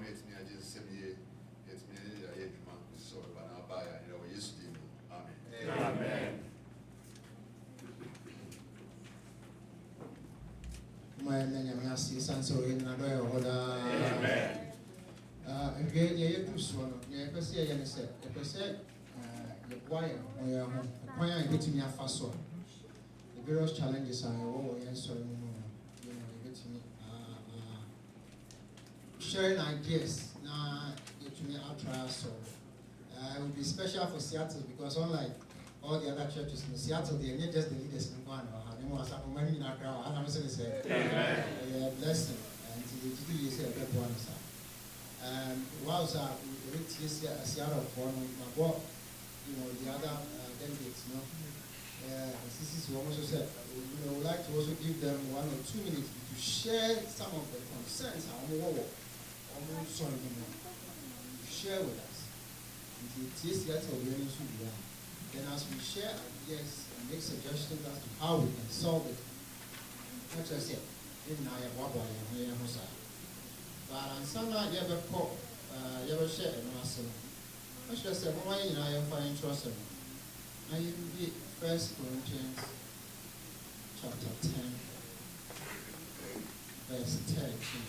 it's me, I just send me it's me, I hate my so but I'll buy it, you know, used to. Amen. Amen. My name is Sanso in another order. Amen. Again, you use one, you ever say, and said, if I said, the choir, or your home, the choir getting your fast one. The various challenges are all answer, you know, you get me. Sharing ideas, now, get me out try so. It will be special for Seattle because unlike all the other churches in Seattle, they are not just the leaders in one or how they want to have in our crowd. And I'm saying it's a blessing and to do is a big one. Whilst we reach Seattle for my boy, you know, the other delegates, you know, this is what also said. We would like to also give them 1 or 2 minutes to share some of the concerns to share with us. Then as we share ideas and make suggestions as to how we can solve it, like I said, in I have Wabba and Hosa. But on some night you ever call, you ever share and ask them. I should have said, why you I am finding trust in I read 1 Corinthians chapter 10, verse 13.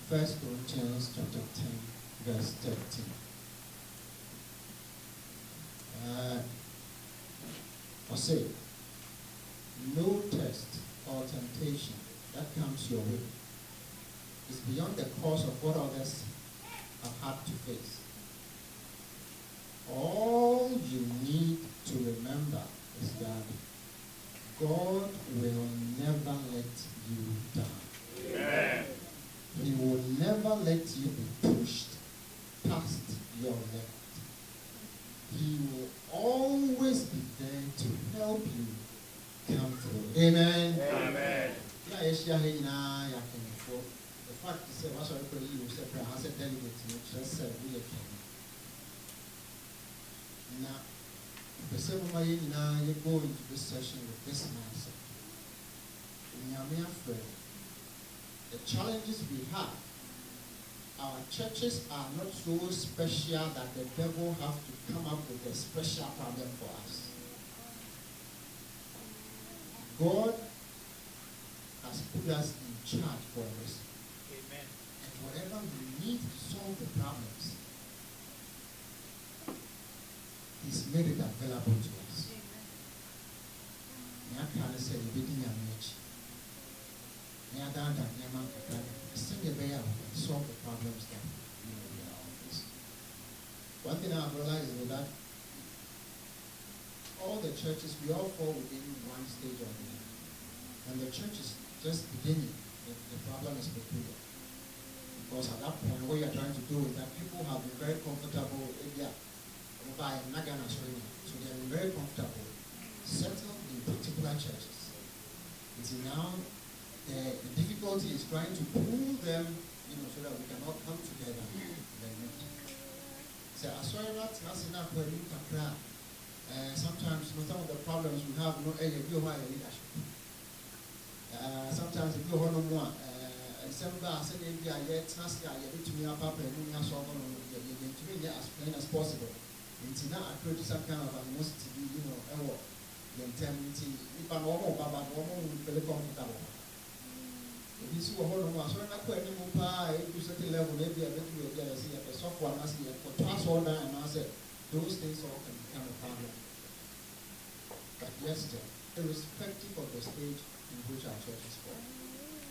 1 Corinthians chapter 10, verse 13. I say, no test or temptation that comes your way is beyond the course of what others have had to face. All you need to remember is that God will never let you down. Amen. He will never let you be pushed past your limit. He will always be there to help you come through. Amen. Amen. The fact is, what's our you said, I said, delegate, just said, we are now, the seven way now you go into this session with this mindset. In friend, the challenges we have, our churches are not so special that the devil have to come up with a special problem for us. God has put us in charge for a reason. Amen. And whatever we need to solve the problems, He's made it available to us. I can't say the beginning of it. I solve the problems that we are on this. One thing I've realized is that all the churches, we all fall within one stage of it. And the church is just beginning, the problem is peculiar. Because at that point, what you're trying to do is that people have been very comfortable area by Nagana Australia. So they are very comfortable, settled in particular churches. It's now the difficulty is trying to pull them, you know, so that we can all come together. So sometimes some of the problems we have no area leadership. Sometimes if you want more, some guys say they are yet nasty, I get to me up and moving us over to me as plain as possible. It's not a create some kind of animosity, you know, error, the integrity. If I'm almost baba, almost very comfortable. If you see a whole lot, so I'm not quite any more pie, to certain level, maybe I bet you will get a software, and I see for pass order, and I said, those things all can become a problem. But yes, irrespective of the stage in which our church is for,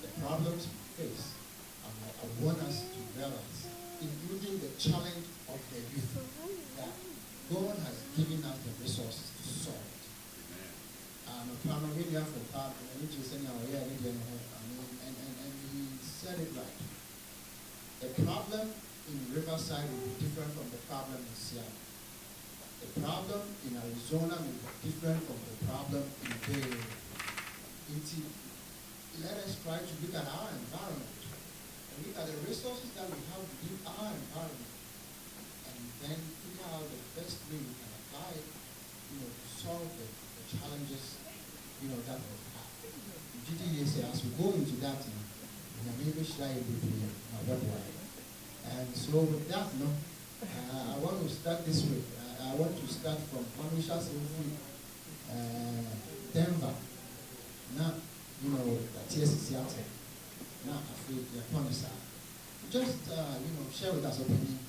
the problems we face, I want us to realize, including the challenge of the youth, that God has given us the resources to solve it. And he said it right. The problem in Riverside will be different from the problem in Seattle. The problem in Arizona will be different from the problem in Bay Area. Let us try to look at our environment and look at the resources that we have within our environment, and then figure out the best way we can apply it, you know, to solve the challenges, you know, that we have. GTE say as we go into that, maybe should I be and so with that, no, I want to start this week. I want to start from Manisha's Denver. Now, you know, Seattle. Now, Africa, Japan. Just share with us opinion.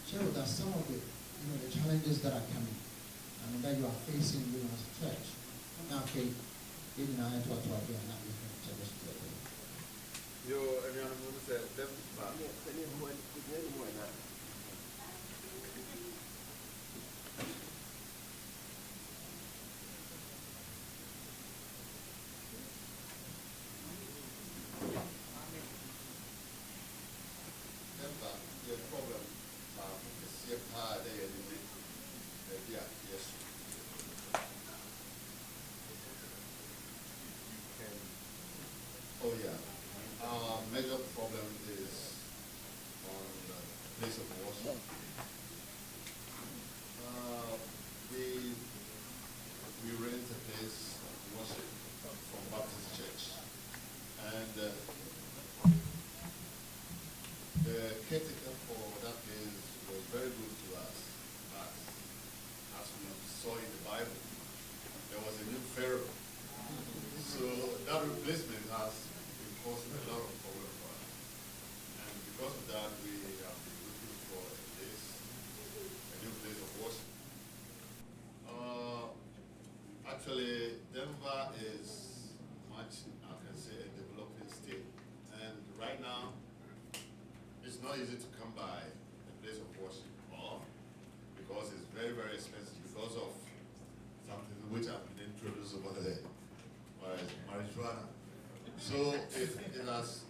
Share with us some of the the challenges that are coming and that you are facing as a church. Now, okay, even I to be and not Yo, everyone who said them. Oh yeah. Our major problem is on the place of worship. We rent a place of worship from Baptist Church, and the caretaker for that place was very good to us. But as we saw in the Bible, there was a new Pharaoh. So that replacement has been causing a lot of problems for us. And because of that, we have been looking for a new place of worship. Actually, Denver is much, I can say, a developing state. And right now, it's not easy to come by a place of worship, or because it's very, very expensive because of something which I've been introduced over there. Marijuana. So it has,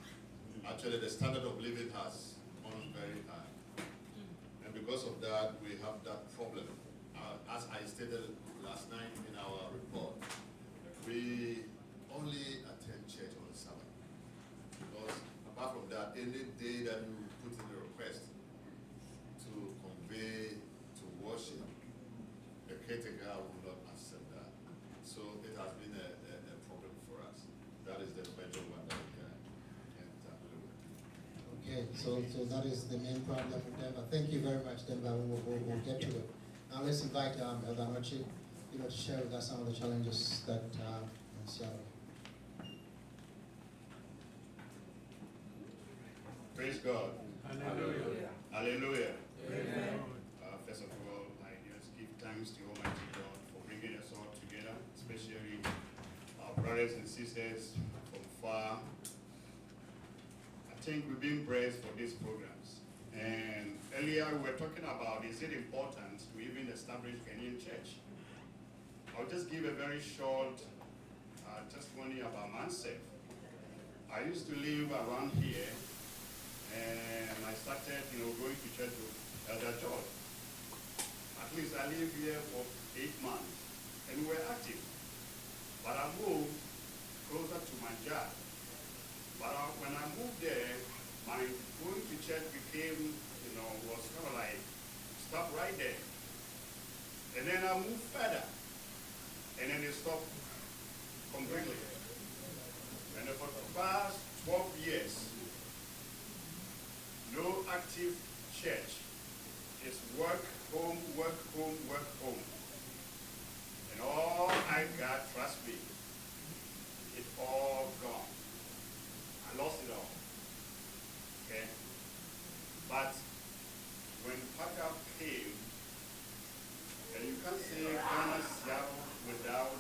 actually the standard of living has gone very high. And because of that, we have that problem. As I stated last night in our report, we only attend church on Sabbath. Because apart from that, any day that you put in a request to convey to worship, the caretaker will not accept that. So it has been a problem for us. That is the major one that we can tackle with. Okay, so that is the main problem with Denver. Thank you very much, Denver. We'll get to it. Now let's invite Elder Noche, to share with us some of the challenges that in Seattle. Praise God. Hallelujah. Hallelujah. Amen. First of all, I just give thanks to Almighty God for bringing us all together, especially our brothers and sisters from far. I think we've been blessed for these programs. And earlier we were talking about, is it important to even establish Kenyan church? I'll just give a very short testimony about myself. I used to live around here, and I started, going to church with Elder George. At least I lived here for 8 months, and we were active. But I moved closer to my job. But when I moved there, my going to church became, was kind of like, stop right there. And then I moved further, and then it stopped completely. And for the past 12 years, no active church. It's work, home, work, home, work, home. And all I got, trust me, it's all gone. I lost it all. Okay? But when PaGAF came, and you can't say Ghana Seattle without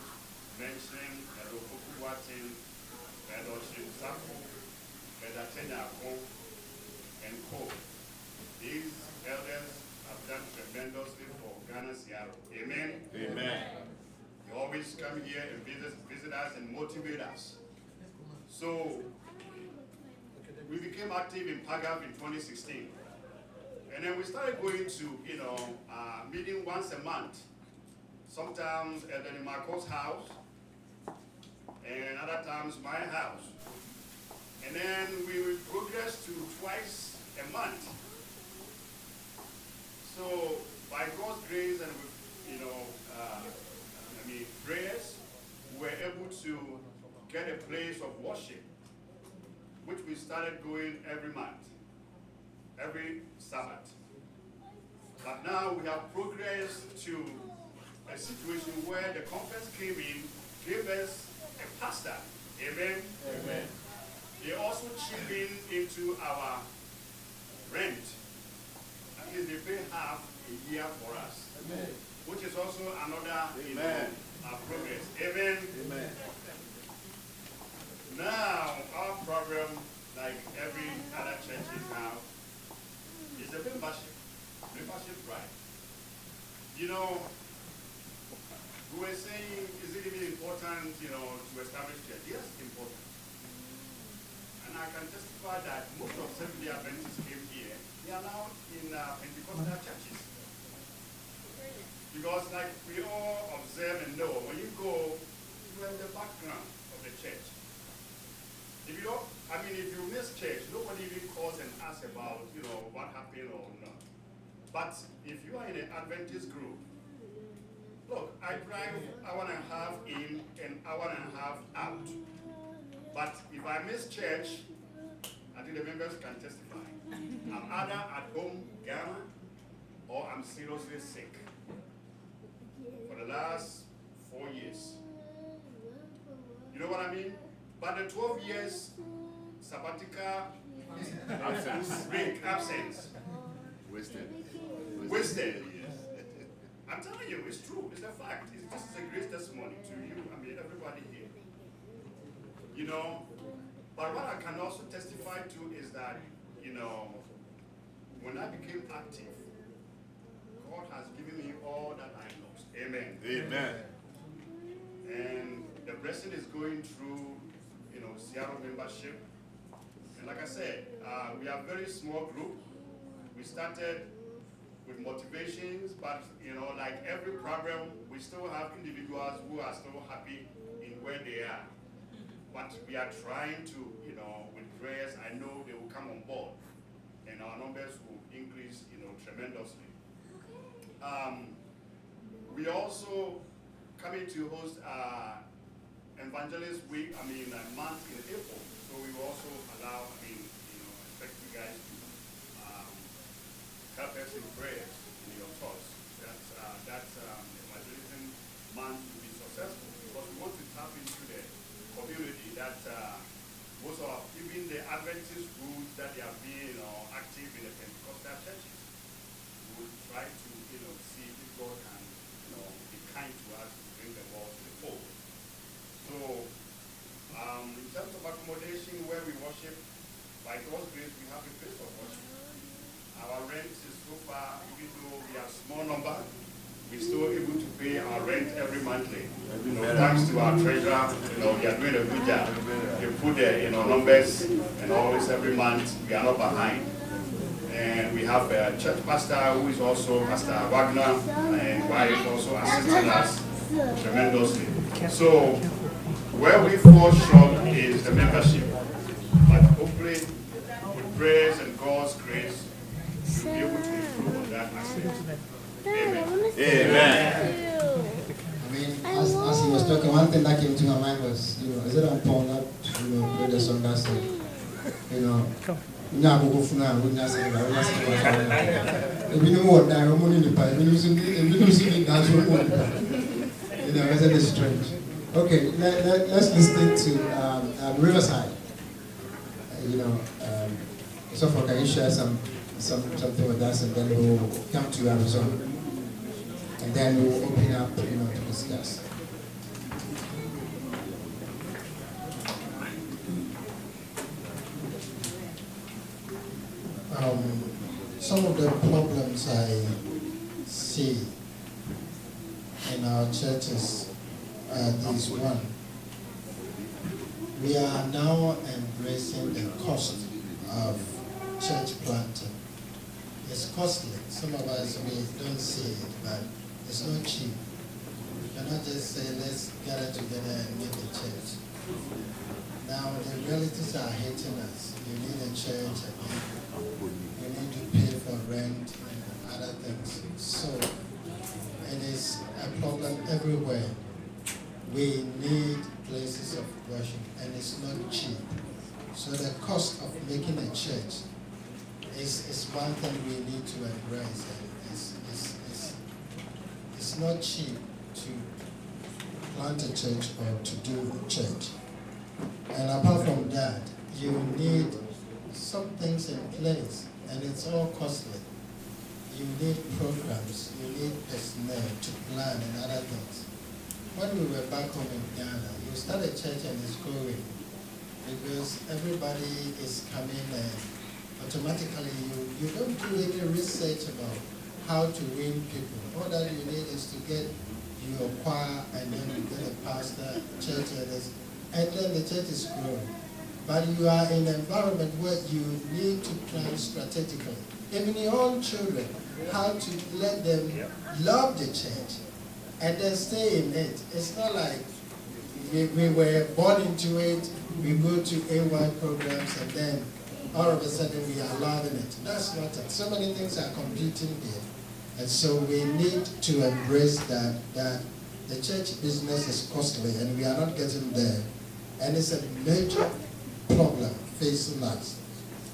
mentioning Edokoku Watin, Edoshim Sako, Edatenyako, and Co. These elders have done tremendously for Ghana Seattle. Amen? Amen. They always come here and visit us and motivate us. So we became active in PaGAF in 2016. And then we started going to, meeting once a month. Sometimes at the Marco's house, and other times my house. And then we would progress to twice a month. So by God's grace and with, prayers, we were able to get a place of worship, which we started going every month, every Sabbath. But now we have progressed to a situation where the conference came in, gave us a pastor. Amen? Amen. They also chip in into our rent. At least they pay half a year for us. Amen. Which is also another Amen. progress. Amen? Amen. Now, our problem, like every other churches now, is the membership. Membership right. You know, we were saying, is it even important, to establish church? Yes, it's important. And I can testify that most of Seventh-day Adventists came here. They are now in Pentecostal churches. Because like we all observe and know, when you go, you have the background of the church. If you don't, if you miss church, nobody even calls and asks about, what happened or not. But if you are in an Adventist group, look, I drive hour and a half in and hour and a half out. But if I miss church, I think the members can testify. I'm either at home, Ghana, or I'm seriously sick. For the last 4 years. You know what I mean? But the 12 years sabbatical absence. Wasted. I'm telling you, it's true. It's a fact. This is a great testimony to you. Everybody here. But what I can also testify to is that, when I became active, God has given me all that I lost. Amen. Amen. And the blessing is going through, Seattle membership. And like I said, we are a very small group. We started with motivations, but, like every program, we still have individuals who are still happy in where they are. But we are trying to, with prayers, I know they will come on board. And our numbers will increase, tremendously. We also coming to host Evangelist Week, a month in April. So we will also allow, expect you guys to help us in prayers in your thoughts. That evangelism month will be successful because we want to tap into the community that most of, even the Adventist groups that they are being active in the Pentecostal churches, we will try to see if God can be kind to us to bring the world to the fold. So in terms of accommodation where we worship, by God's grace we have a place of worship. Our rent is so far, even though we are a small number, we're still able to pay our rent every monthly. Thanks to our treasurer, they are doing a good job. They put the numbers and always every month we are not behind. And we have a church pastor who is also Pastor Wagner, and wife also assisting us tremendously. So where we fall short is the membership. But hopefully with prayers and God's grace, we'll be able to improve on that aspect. Amen. Amen. As he was talking, one thing that came to my mind was, is it on Paul that, play the song that said, isn't it strange? Okay, let's listen to Riverside. So far, can you share something with us, and then we'll come to Arizona, and then we'll open up, to discuss. Some of the problems I see in our churches are these. One, we are now embracing the cost of church planting. It's costly. Some of us, we don't see it, but it's not cheap. You cannot just say, let's gather together and make a church. Now, the realities are hitting us. You need a church, you need to pay for rent and other things. So, it is a problem everywhere. We need places of worship, and it's not cheap. So So the cost of making a church is one thing we need to embrace. It's not cheap to plant a church or to do a church. And apart from that, you need some things in place, and it's all costly. You need programs, you need personnel to plan and other things. When we were back home in Ghana, you start a church and it's growing because everybody is coming and automatically you don't do any research about how to win people. All that you need is to get your choir and then you get a pastor, church leaders, and then the church is growing. But you are in an environment where you need to plan strategically. Even your own children, how to let them love the church and then stay in it. It's not like we were born into it, we go to AY programs and then all of a sudden we are loving it. That's not it. So many things are competing here. And so we need to embrace that the church business is costly and we are not getting there. And it's a major problem facing us.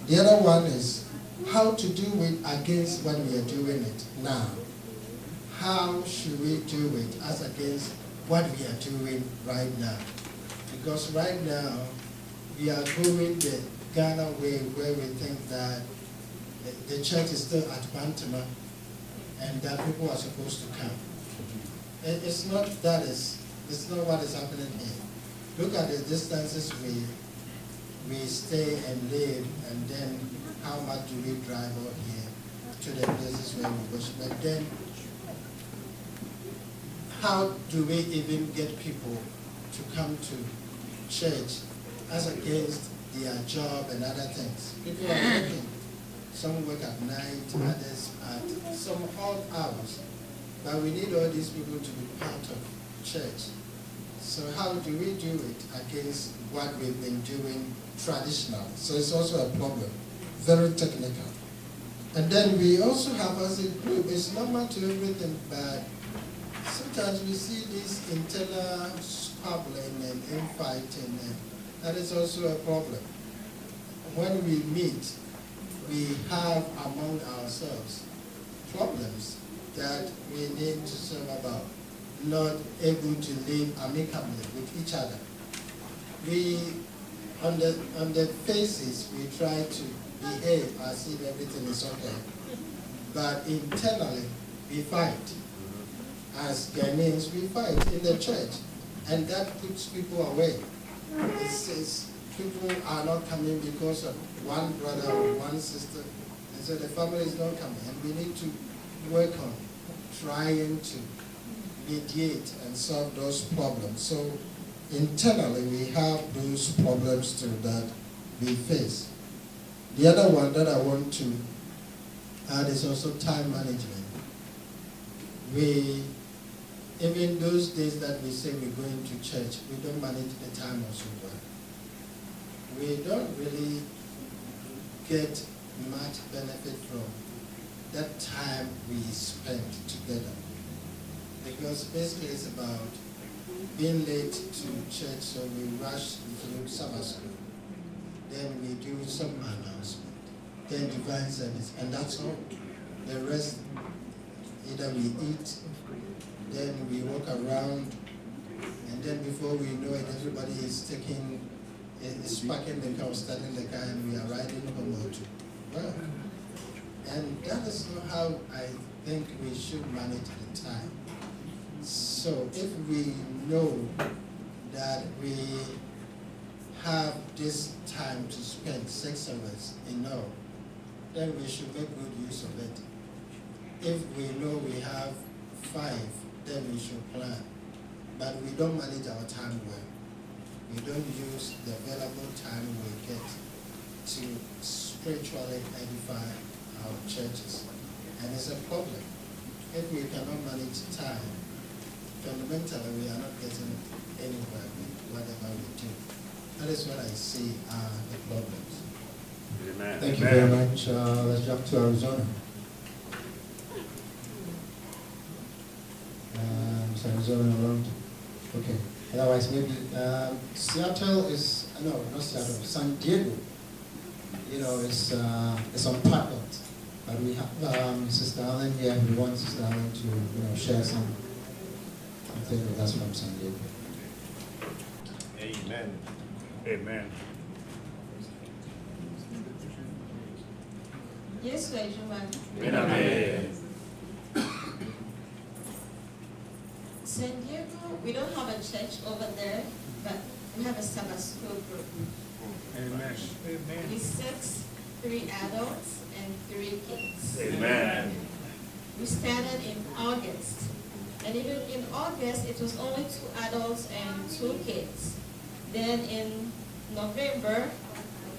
The other one is how to do it against when we are doing it now. How should we do it as against what we are doing right now? Because right now, we are going the Ghana way where we think that the church is still at Bantama and that people are supposed to come. It's not it's not what is happening here. Look at the distances we stay and live, and then how much do we drive out here to the places where we worship. But then, how do we even get people to come to church as against their job and other things? People are working. Some work at night, others at some odd hours. But we need all these people to be part of church. So how do we do it against what we've been doing traditionally? So it's also a problem, very technical. And then we also have as a group, it's normal to everything, but sometimes we see this internal squabbling and infighting, and that is also a problem. When we meet, we have among ourselves problems that we need to solve about, not able to live amicably with each other. We, on the faces, we try to behave as if everything is okay, but internally, we fight. As Ghanaians, we fight in the church, and that puts people away. It says people are not coming because of one brother or one sister, and so the family is not coming, and we need to work on trying to mediate and solve those problems. So internally, we have those problems too that we face. The other one that I want to add is also time management. Even those days that we say we're going to church, we don't manage the time also well. We don't really get much benefit from that time we spend together. Because basically it's about being late to church, so we rush through summer school. Then we do some announcement, then divine service, and that's all. The rest, either we eat, then we walk around, and then before we know it, everybody is parking the car, starting the car, and we are riding home or to work. And that is not how I think we should manage the time. So if we know that we have this time to spend 6 hours enough, then we should make good use of it. If we know we have 5, then we should plan. But we don't manage our time well. We don't use the available time we get to spiritually edify our churches. And it's a problem. If we cannot manage time, fundamentally we are not getting anywhere with whatever we do. That is what I see are the problems. Amen. Thank you very much. Let's jump to Arizona. So Arizona around. Okay. Otherwise, maybe Seattle is, no, not Seattle, San Diego it's unparalleled. But we have Sister Allen here. We want Sister Allen to share something with us from San Diego. Amen. Amen. Yes, Juman. Amen. San Diego, we don't have a church over there, but we have a Sabbath school group. Amen. We 3 adults and 3 kids. Amen. We started in August. And even in August, it was only 2 adults and 2 kids. Then in November,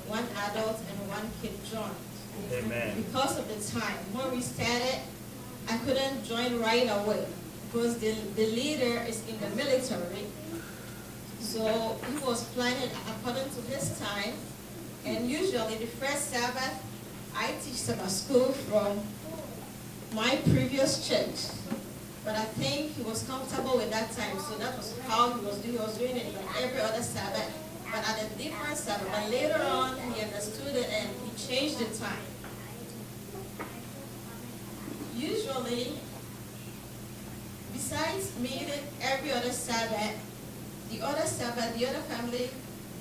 1 adult and 1 kid joined. Amen. Because of the time, when we started, I couldn't join right away because the leader is in the military. So he was planning according to his time. And usually the first Sabbath, I teach Sabbath school from my previous church. But I think he was comfortable with that time, so that was how he was doing. He was doing it like every other Sabbath, but at a different Sabbath. But later on, he understood it and he changed the time. Usually, besides meeting every other Sabbath, the other family,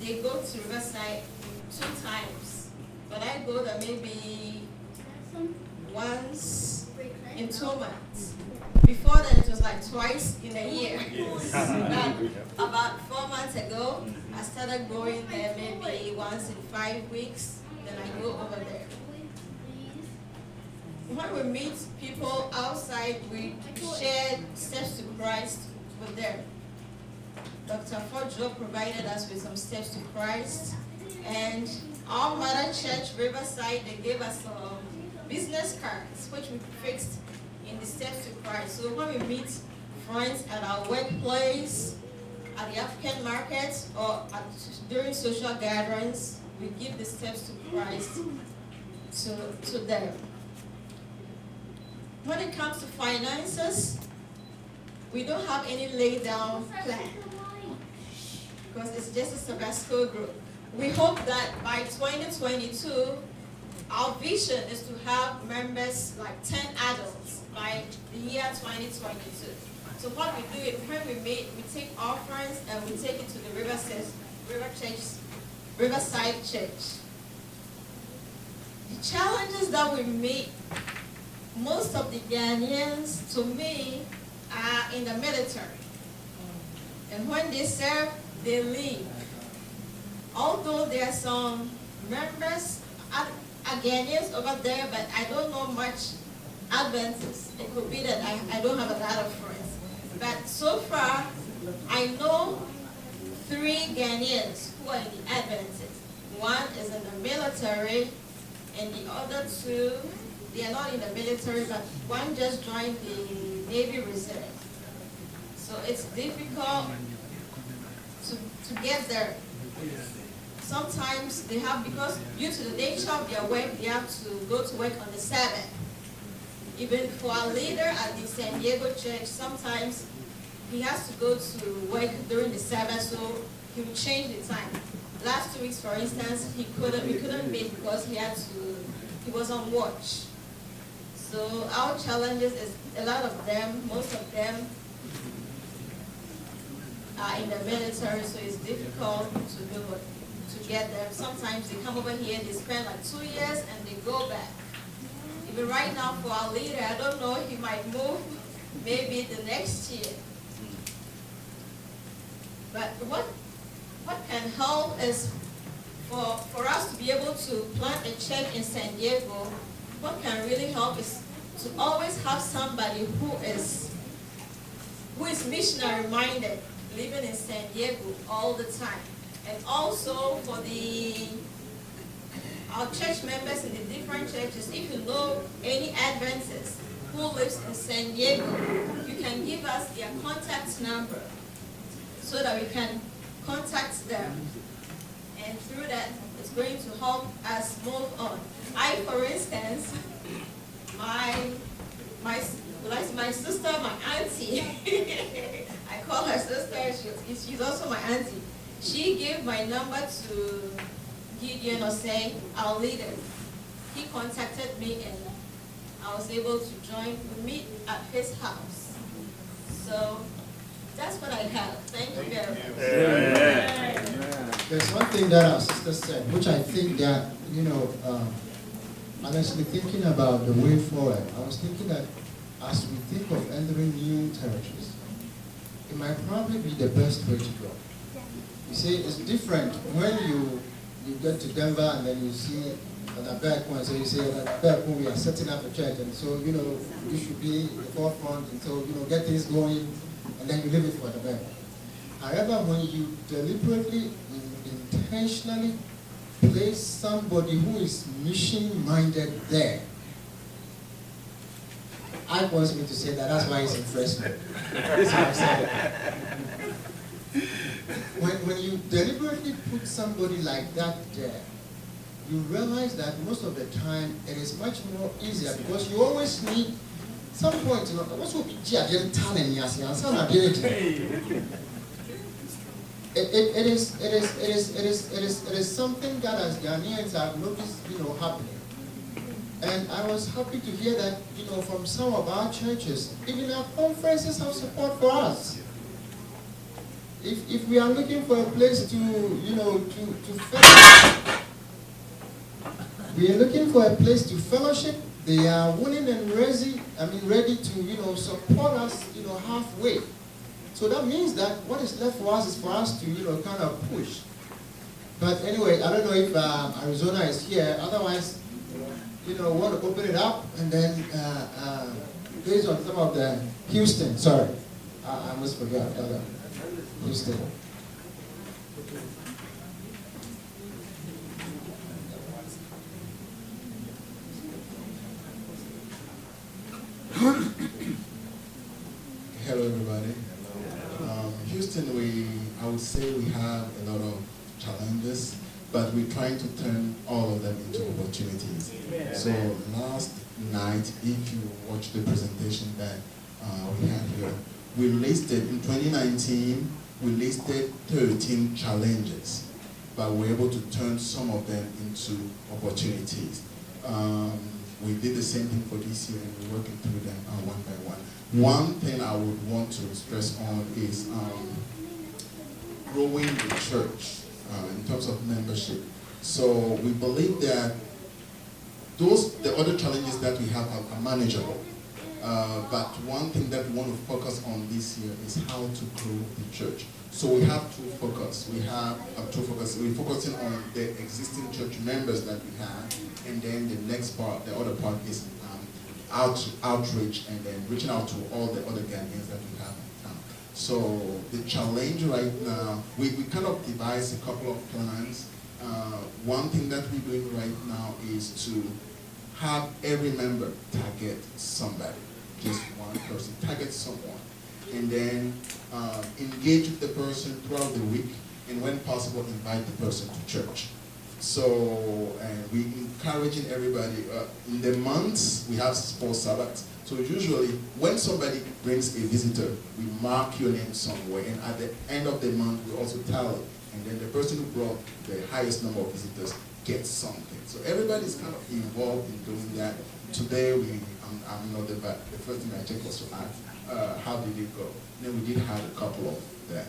they go to Riverside 2 times. But I go there maybe once in 2 months. Before then, it was like twice in a year. About 4 months ago, I started going there maybe once in 5 weeks. Then I go over there. When we meet people outside, we share steps to Christ with them. Dr. Forjo provided us with some steps to Christ. And our mother church, Riverside, they gave us some business cards, which we fixed in the steps to Christ. So when we meet friends at our workplace, at the African market, or during social gatherings, we give the steps to Christ to them. When it comes to finances, we don't have any laid down plan because it's just a Sabbath school group. We hope that by 2022, our vision is to have members like 10 adults by the year 2022. So what we do is when we meet, we take offerings and we take it to the Riverside Church. The challenges that we meet, most of the Ghanaians, to me, are in the military. And when they serve, they leave. Although there are some members, are Ghanaians over there, but I don't know much Adventists. It could be that I don't have a lot of friends. But so far, I know 3 Ghanaians who are in the Adventists. 1 is in the military, and the other 2, they are not in the military, but 1 just joined the Navy Reserve. So it's difficult to get there. Sometimes they have, because due to the nature of their work, they have to go to work on the Sabbath. Even for our leader at the San Diego church, sometimes he has to go to work during the Sabbath, so he will change the time. Last 2 weeks, for instance, we couldn't meet because he was on watch. So our challenges is a lot of them, most of them are in the military, so it's difficult to get them. Sometimes they come over here, they spend like 2 years and they go back. Even right now for our leader, I don't know, he might move maybe the next year. But what can help is for us to be able to plant a church in San Diego. What can really help is to always have somebody who is missionary minded, living in San Diego all the time. And also for our church members in the different churches, if you know any Adventists who lives in San Diego, you can give us their contact number so that we can contact them. And through that, it's going to help us move on. For instance, my sister, my auntie, I call her sister, she's also my auntie. She gave my number to Gideon Osei, our leader. He contacted me and I was able to join. We meet at his house. So that's what I have. Thank you very much. There's one thing that our sister said, which I think that, honestly thinking about the way forward, I was thinking that as we think of entering new territories, it might probably be the best way to go. You see, it's different when you get to Denver and then you see an back one, so you say that back when we are setting up a church, and so you should be in the forefront, and so get things going, and then you leave it for the back. However, when you deliberately, intentionally place somebody who is mission-minded there, I wants me to say that. That's why it's in Fresno. That's how I said it. When you deliberately put somebody like that there, you realize that most of the time it is much more easier because you always need some point. What's what it is something that as Ghanaians have noticed, happening. And I was happy to hear that, from some of our churches, even our conferences have support for us. If we are looking for a place to fellowship, we are looking for a place to fellowship, they are willing and ready to, support us, halfway. So that means that what is left for us is for us to, kind of push. But anyway, I don't know if Arizona is here. Otherwise, want to open it up and then based on some of the Houston. Sorry, I almost forgot. Houston. Hello, everybody. Houston, I would say we have a lot of challenges, but we're trying to turn all of them into opportunities. So last night, if you watched the presentation that we had here, we listed, in 2019, we listed 13 challenges, but we're able to turn some of them into opportunities. We did the same thing for this year, and we're working through them one by one. One thing I would want to stress on is growing the church in terms of membership. So we believe that the other challenges that we have are manageable. But one thing that we want to focus on this year is how to grow the church. So we have two focus. We're focusing on the existing church members that we have, and then the next part, the other part is outreach, and then reaching out to all the other Ghanaians that we have in town. So the challenge right now, we kind of devised a couple of plans. One thing that we're doing right now is to have every member target somebody, just one person, target someone, and then engage with the person throughout the week, and when possible, invite the person to church. So, and we encouraging everybody, in the months, we have 4 Sabbaths. So usually, when somebody brings a visitor, we mark your name somewhere, and at the end of the month, we also tally, and then the person who brought the highest number of visitors gets something. So everybody's kind of involved in doing that. Today, I'm not the first thing I checked was to ask, how did it go? Then we did have a couple of that.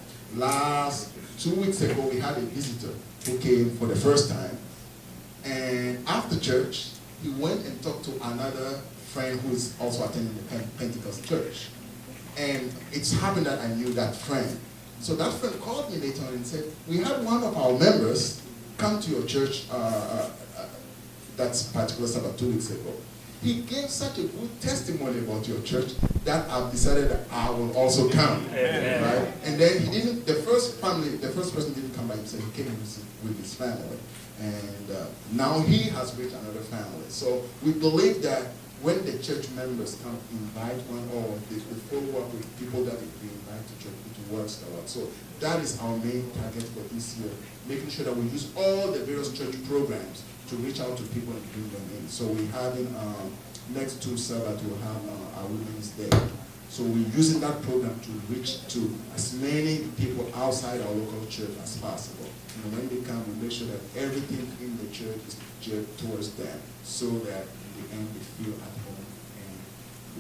2 weeks ago, we had a visitor who came for the first time, and after church, he went and talked to another friend who is also attending the Pentecost church. And it's happened that I knew that friend. So that friend called me later on and said, we had one of our members come to your church, that's particular Sabbath 2 weeks ago. He gave such a good testimony about your church that I've decided that I will also come. Right? And then the first person didn't come by himself, he came with his family. And now he has reached another family. So we believe that when the church members kind of invite one, or they follow up with people that they invite to church, it works a lot. So that is our main target for this year, making sure that we use all the various church programs to reach out to people and bring them in. So we have in next 2 Sabbath, we'll have our Women's Day. So we're using that program to reach to as many people outside our local church as possible. And when they come, we make sure that everything in the church is geared towards them, so that in the end they feel at home and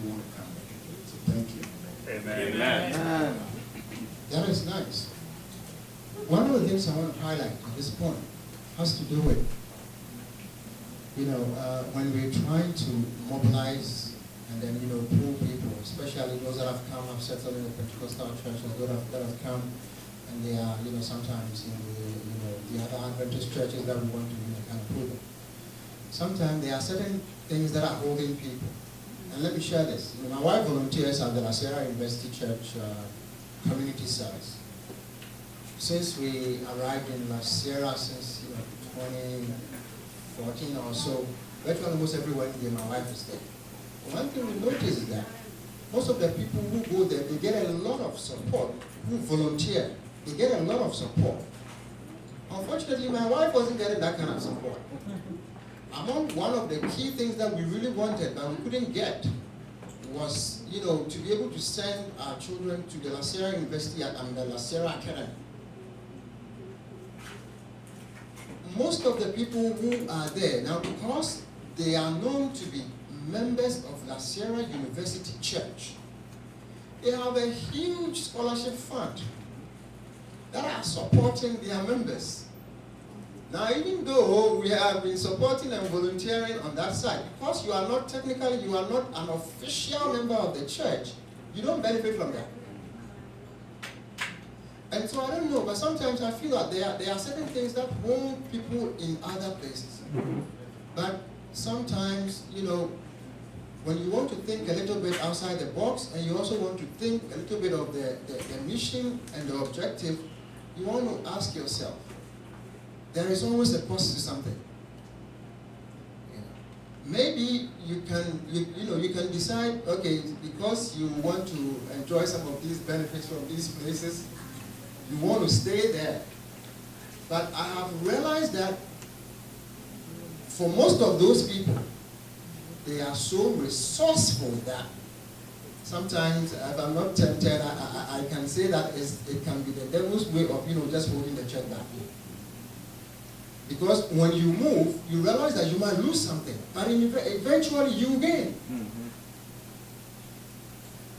we want to come back again. So thank you. Amen. That is nice. One of the things I want to highlight at this point has to do with, when we're trying to mobilize and then, pull people, especially those that have come, have settled in the Pentecostal churches, those that have come and they are, sometimes in the other Adventist churches that we want to, kind of pull them. Sometimes there are certain things that are holding people. And let me share this. My wife volunteers at the La Sierra University Church Community Service. Since we arrived in La Sierra since 2014 or so, virtually almost every Wednesday my wife is there. One thing we notice is that most of the people who go there, they get a lot of support, who volunteer, they get a lot of support. Unfortunately, my wife wasn't getting that kind of support. Among one of the key things that we really wanted but we couldn't get was, to be able to send our children to the La Sierra University and the La Sierra Academy. Most of the people who are there now, because they are known to be members of La Sierra University Church, they have a huge scholarship fund that are supporting their members. Now, even though we have been supporting and volunteering on that side, because you are not an official member of the church, you don't benefit from that. And so I don't know, but sometimes I feel that there are certain things that hold people in other places. But sometimes, when you want to think a little bit outside the box, and you also want to think a little bit of the mission and the objective, you want to ask yourself, there is always a cost to something. Maybe you can decide, okay, because you want to enjoy some of these benefits from these places, you want to stay there. But I have realized that for most of those people, they are so resourceful that sometimes, if I'm not tempted, I can say that it can be the devil's way of just holding the church back. Because when you move, you realize that you might lose something, but eventually you gain.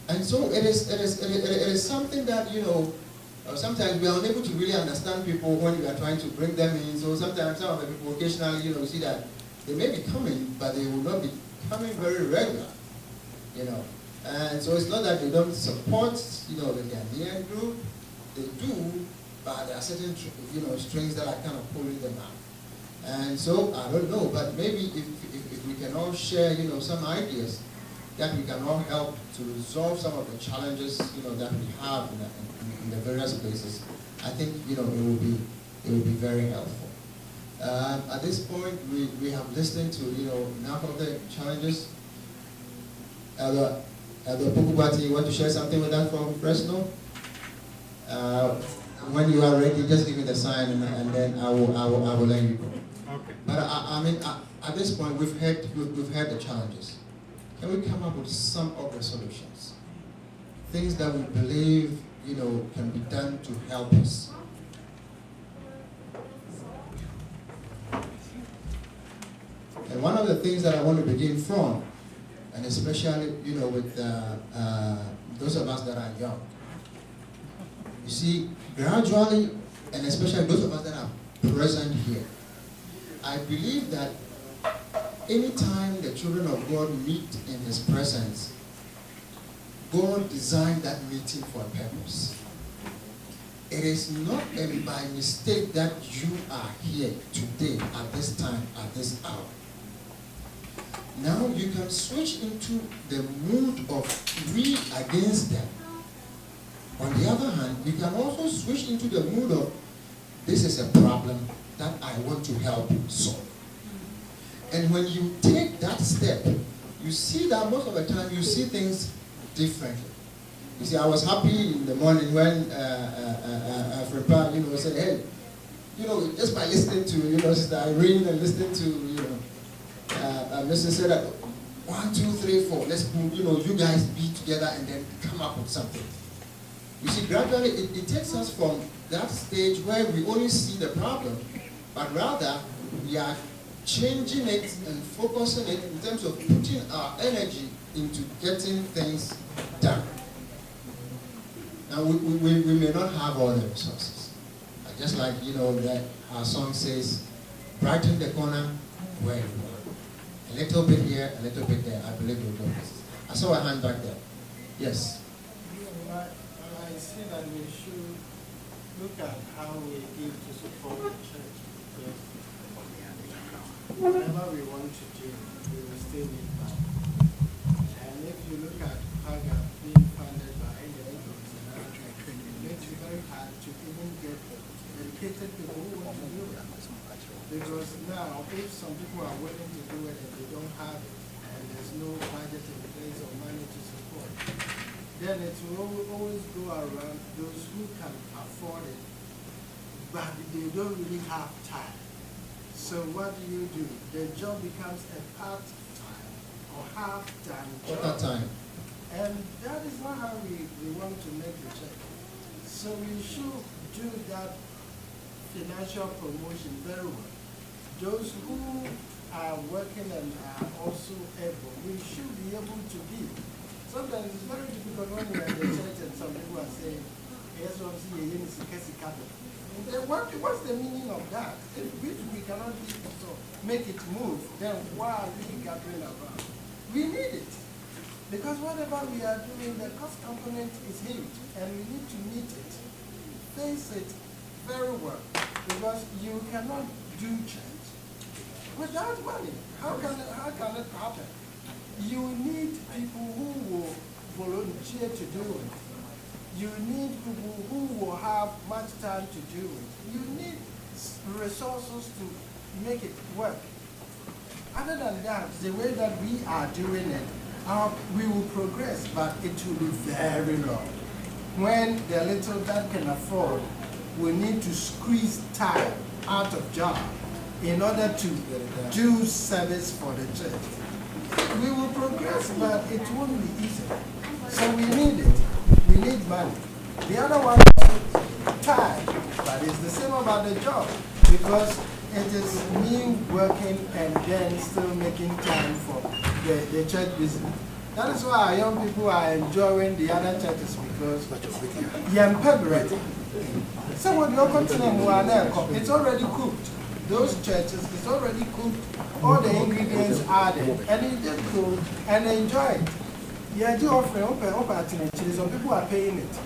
And so it is something that sometimes we are unable to really understand people when we are trying to bring them in. So sometimes some of the people occasionally, you see that they may be coming, but they will not be coming very regular, And so it's not that they don't support, the Ghanaian group. They do, but there are certain, strings that are kind of pulling them out. And so I don't know, but maybe if we can all share, some ideas that we can all help to resolve some of the challenges, that we have in the various places, I think, it will be very helpful. At this point, we have listened to, enough of the challenges. Elder Pukubati, you want to share something with us from Fresno? When you are ready, just give me the sign, and then I will let you go. Okay. But at this point, we've heard the challenges. Can we come up with some of the solutions? Things that we believe, can be done to help us. And one of the things that I want to begin from, and especially, with those of us that are young, you see, gradually, and especially those of us that are present here, I believe that anytime the children of God meet in His presence, God designed that meeting for a purpose. It is not by mistake that you are here today, at this time, at this hour. Now you can switch into the mood of we against them. On the other hand, you can also switch into the mood of this is a problem that I want to help solve. And when you take that step, you see that most of the time you see things differently. You see, I was happy in the morning when Afripa, said, hey, just by listening to, Sister Irene and listening to, Mrs. said that 1, 2, 3, 4. Let's move, you guys be together and then come up with something. You see, gradually it takes us from that stage where we only see the problem, but rather we are changing it and focusing it in terms of putting our energy into getting things done. Now, we may not have all the resources. Just like, that our song says, brighten the corner where you are. A little bit here, a little bit there. I believe we'll do this. I saw a hand back there. Yes. I see that we should look at how we give to support the church, because whatever we want to do, we will still need money. And if you look at PaGAF being funded by individuals, it makes it very hard to even get dedicated people who want to do it. Because now, if some people are willing to do it and they don't have it, and there's no budget in place or money to support, then it will always go around those who can afford it, but they don't really have time. So what do? The job becomes a part-time or half-time job. Time. And that is not how we want to make the church. So we should do that financial promotion very well. Those who are working and are also able, we should be able to give. Sometimes it's very difficult when you're in the church and some people are saying, yes, what's the meaning of that? If we cannot make it move, then why are we gathering around? We need it. Because whatever we are doing, the cost component is huge, and we need to meet it. Face it very well. Because you cannot do church without money. How can it happen? You need people who will volunteer to do it. You need people who will have much time to do it. You need resources to make it work. Other than that, the way that we are doing it, we will progress, but it will be very long. When the little that can afford, we need to squeeze time out of job in order to do service for the church. We will progress, but it won't be easy. So we need it. We need money. The other one is time, but it's the same about the job, because it is me working and then still making time for the church business. That is why our young people are enjoying the other churches, because some of your continent, it's already cooked. Those churches, it's already cooked, all the ingredients added, and you just go and enjoy it. Yeah, do offering opportunity, some people are paying it.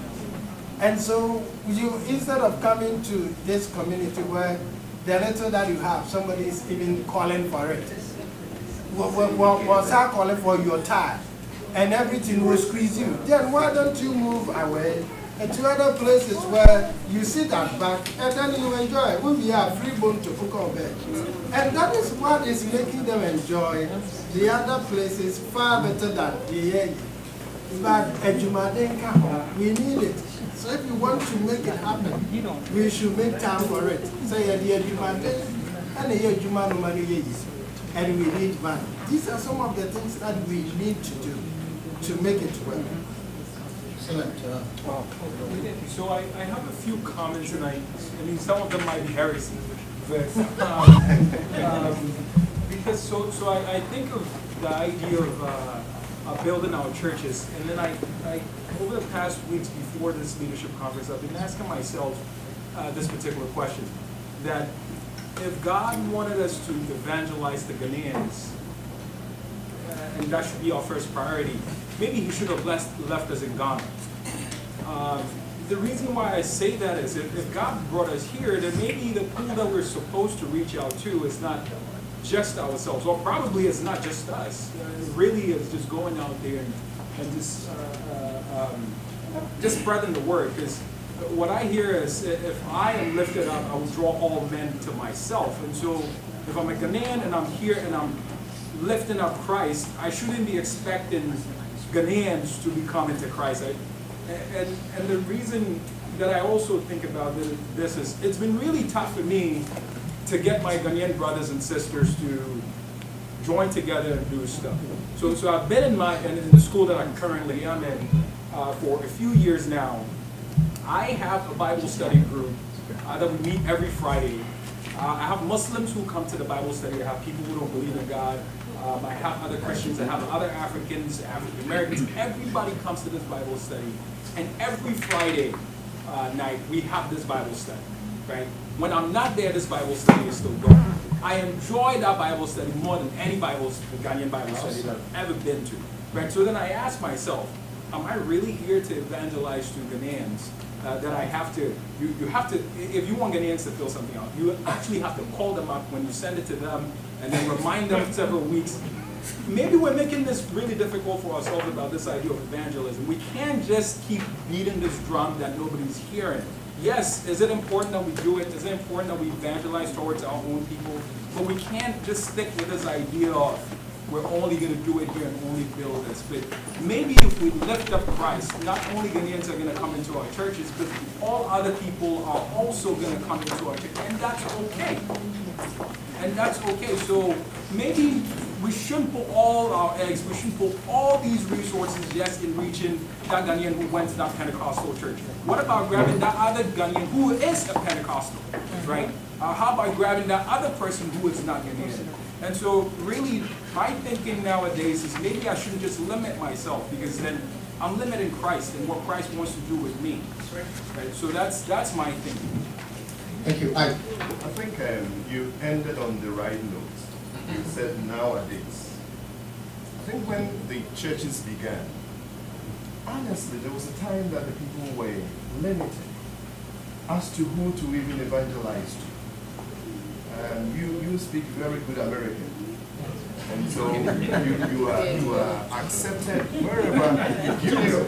And so you, instead of coming to this community where the little that you have, somebody is even calling for it. Was I calling for your time? And everything will squeeze you. Then why don't you move away to other places where you sit at back and then you enjoy? We have free bone to cook on bed. And that is what is making them enjoy the other places far better than the but we need it. So if you want to make it happen, we should make time for it. Say and we need money. These are some of the things that we need to do to make it work. Excellent. So I have a few comments, and I mean some of them might be heresy, but because so I think of the idea of building our churches, and then I over the past weeks before this leadership conference, I've been asking myself this particular question: that if God wanted us to evangelize the Ghanaians, and that should be our first priority, maybe He should have left us in Ghana. The reason why I say that is if God brought us here, then maybe the pool that we're supposed to reach out to is not just ourselves, or probably it's not just us. It really is just going out there and just spreading the word. Because what I hear is, if I am lifted up, I will draw all men to myself. And so if I'm a Ghanaian and I'm here and I'm lifting up Christ, I shouldn't be expecting Ghanaians to be coming to Christ. And the reason that I also think about this is, it's been really tough for me to get my Ghanaian brothers and sisters to join together and do stuff. So I've been in the school that I currently am in for a few years now. I have a Bible study group that we meet every Friday. I have Muslims who come to the Bible study. I have people who don't believe in God. I have other Christians. I have other Africans, African Americans. Everybody comes to this Bible study. And every Friday night, we have this Bible study, right? When I'm not there, this Bible study is still going. I enjoy that Bible study more than any Ghanaian Bible study that I've ever been to, right? So then I ask myself, am I really here to evangelize to Ghanaians? That I have to, you have to, if you want Ghanaians to fill something out, you actually have to call them up when you send it to them and then remind them several weeks. Maybe we're making this really difficult for ourselves about this idea of evangelism. We can't just keep beating this drum that nobody's hearing. Yes, is it important that we do it? Is it important that we evangelize towards our own people? But we can't just stick with this idea of we're only going to do it here and only build this. But maybe if we lift up Christ, not only Ghanaians are going to come into our churches, but all other people are also going to come into our church. And that's okay. And that's okay. So maybe we shouldn't put all our eggs, we shouldn't put all these resources just in reaching that Ghanaian who went to that Pentecostal church. What about grabbing that other Ghanaian who is a Pentecostal, right? How about grabbing that other person who is not Ghanaian? And so really, my thinking nowadays is maybe I shouldn't just limit myself, because then I'm limiting Christ and what Christ wants to do with me. Right? So that's my thinking. Thank you. I think you ended on the right note. You said nowadays. I think when the churches began, honestly, there was a time that the people were limited as to who to even evangelize to. You speak very good American, and so you are accepted wherever you go.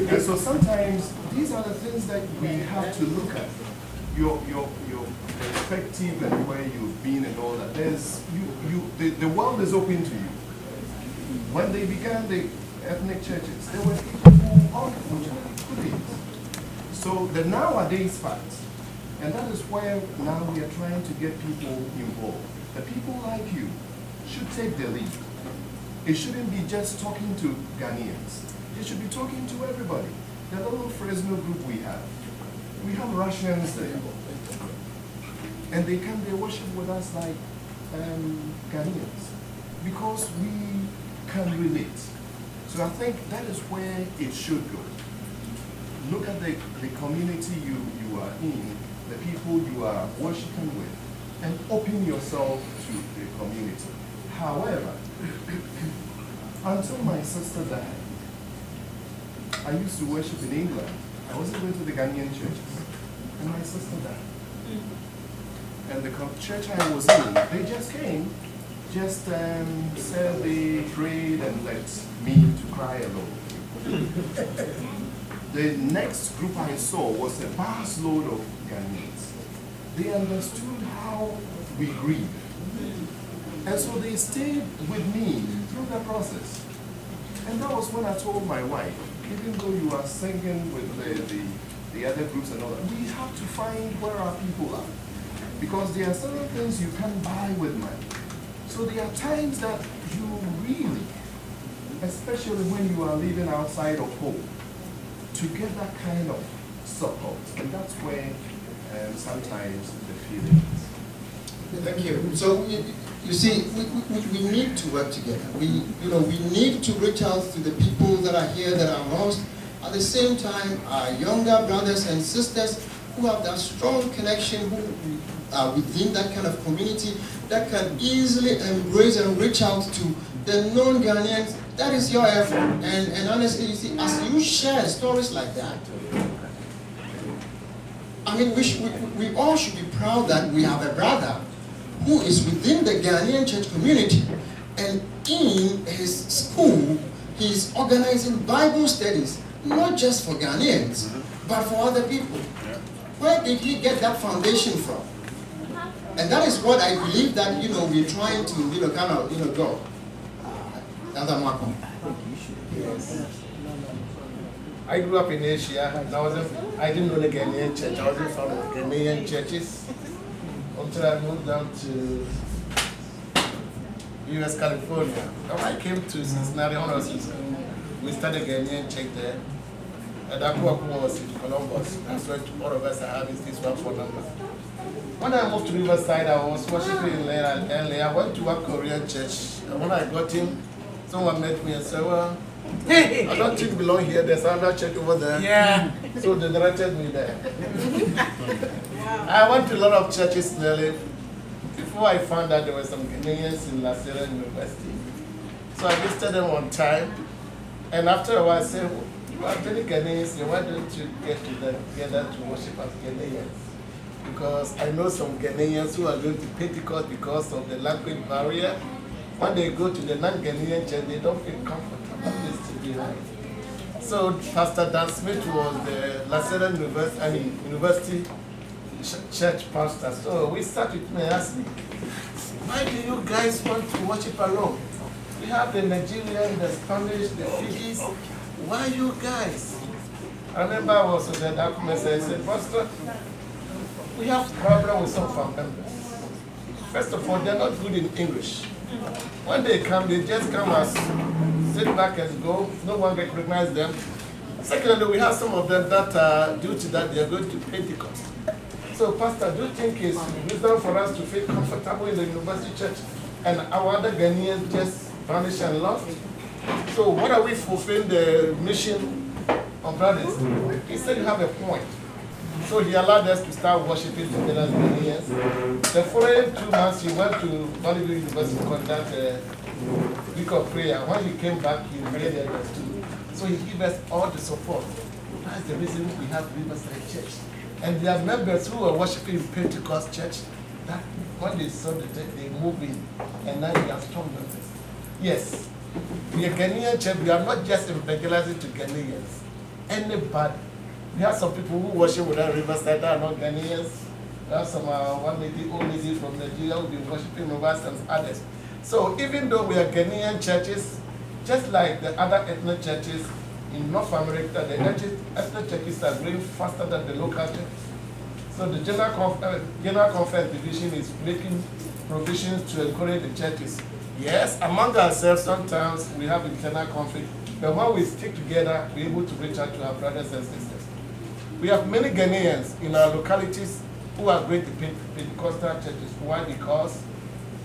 And so sometimes these are the things that we have to look at. Your perspective and where you've been and all that. The world is open to you. When they began the ethnic churches, there were people who unfortunately couldn't. So the nowadays fact. And that is where now we are trying to get people involved. The people like you should take the lead. It shouldn't be just talking to Ghanaians. It should be talking to everybody. The little Fresno group we have Russians there. And they come, they worship with us like Ghanaians. Because we can relate. So I think that is where it should go. Look at the community you are in, the people you are worshiping with, and open yourself to the community. However, until my sister died, I used to worship in England. I wasn't going to the Ghanaian churches, and my sister died. And the church I was in, they just came, just said they prayed and let me to cry alone. The next group I saw was a vast load of Ghanaians. They understood how we grieve. And so they stayed with me through the process. And that was when I told my wife, even though you are singing with the other groups and all that, we have to find where our people are. Because there are certain things you can't buy with money. So there are times that you really, especially when you are living outside of home, to get that kind of support. And that's where sometimes the feeling is. Thank you. So you see, we need to work together. We need to reach out to the people that are here, that are lost. At the same time, our younger brothers and sisters who have that strong connection, who are within that kind of community, that can easily embrace and reach out to the non-Ghanaians. That is your effort. And honestly, you see, as you share stories like that, I mean, we all should be proud that we have a brother who is within the Ghanaian church community, and in his school, he's organizing Bible studies, not just for Ghanaians, but for other people. Where did he get that foundation from? And that is what I believe that, we're trying to, kind of, go. Another Malcolm. Yes. I grew up in Asia, and I didn't know the Ghanaian church. I wasn't from the Ghanaian churches until I moved down to U.S. California. And when I came to Cincinnati, we started Ghanaian church there. And that was in Columbus. That's where all of us are having this one for number. When I moved to Riverside, I was worshiping in LA. I went to a Korean church. And when I got in, someone met me and said, well, I don't think you belong here. There's another church over there. Yeah. So they directed me there. I went to a lot of churches in LA before I found out there were some Ghanaians in La Sierra University. So I visited them one time. And after a while, I said, well, you are many Ghanaians here. Why don't you get together to worship as Ghanaians? Because I know some Ghanaians who are going to Pentecost because of the language barrier. When they go to the non-Ghanaian church, they don't feel comfortable to be right. So Pastor Dan Smith was the La Sierra University church pastor. So we sat with me and asked me, why do you guys want to worship alone? We have the Nigerian, the Spanish, the Fijis. Why you guys? I remember I was in the document and I said, Pastor, we have problem with some of our members. First of all, they're not good in English. When they come, they just come as sit back and go. No one recognizes them. Secondly, we have some of them that due to that, they are going to Pentecost. So, Pastor, do you think it's wisdom for us to feel comfortable in the university church and our other Ghanaians just vanish and lost? So, what are we fulfilling the mission of brothers? He said you have a point. So he allowed us to start worshiping together as Ghanaians. The following 2 months, he went to Hollywood University to conduct a week of prayer. When he came back, he really understood. So he gave us all the support. That's the reason we have Riverside Church. And there are members who are worshiping in Pentecost Church, that when they saw the church, they moved in. And now we have strong members. Yes, we are Ghanaian church. We are not just evangelizing to Ghanaians. Anybody. We have some people who worship with our Riverside that are not Ghanaians. We have some one lady, old lady from Nigeria who will be worshiping with us and others. So even though we are Ghanaian churches, just like the other ethnic churches in North America, the ethnic churches are growing faster than the local churches. So the General Conference Division is making provisions to encourage the churches. Yes, among ourselves sometimes we have internal conflict, but when we stick together, we're able to reach out to our brothers and sisters. We have many Ghanaians in our localities who are going to Pentecostal churches. Why? Because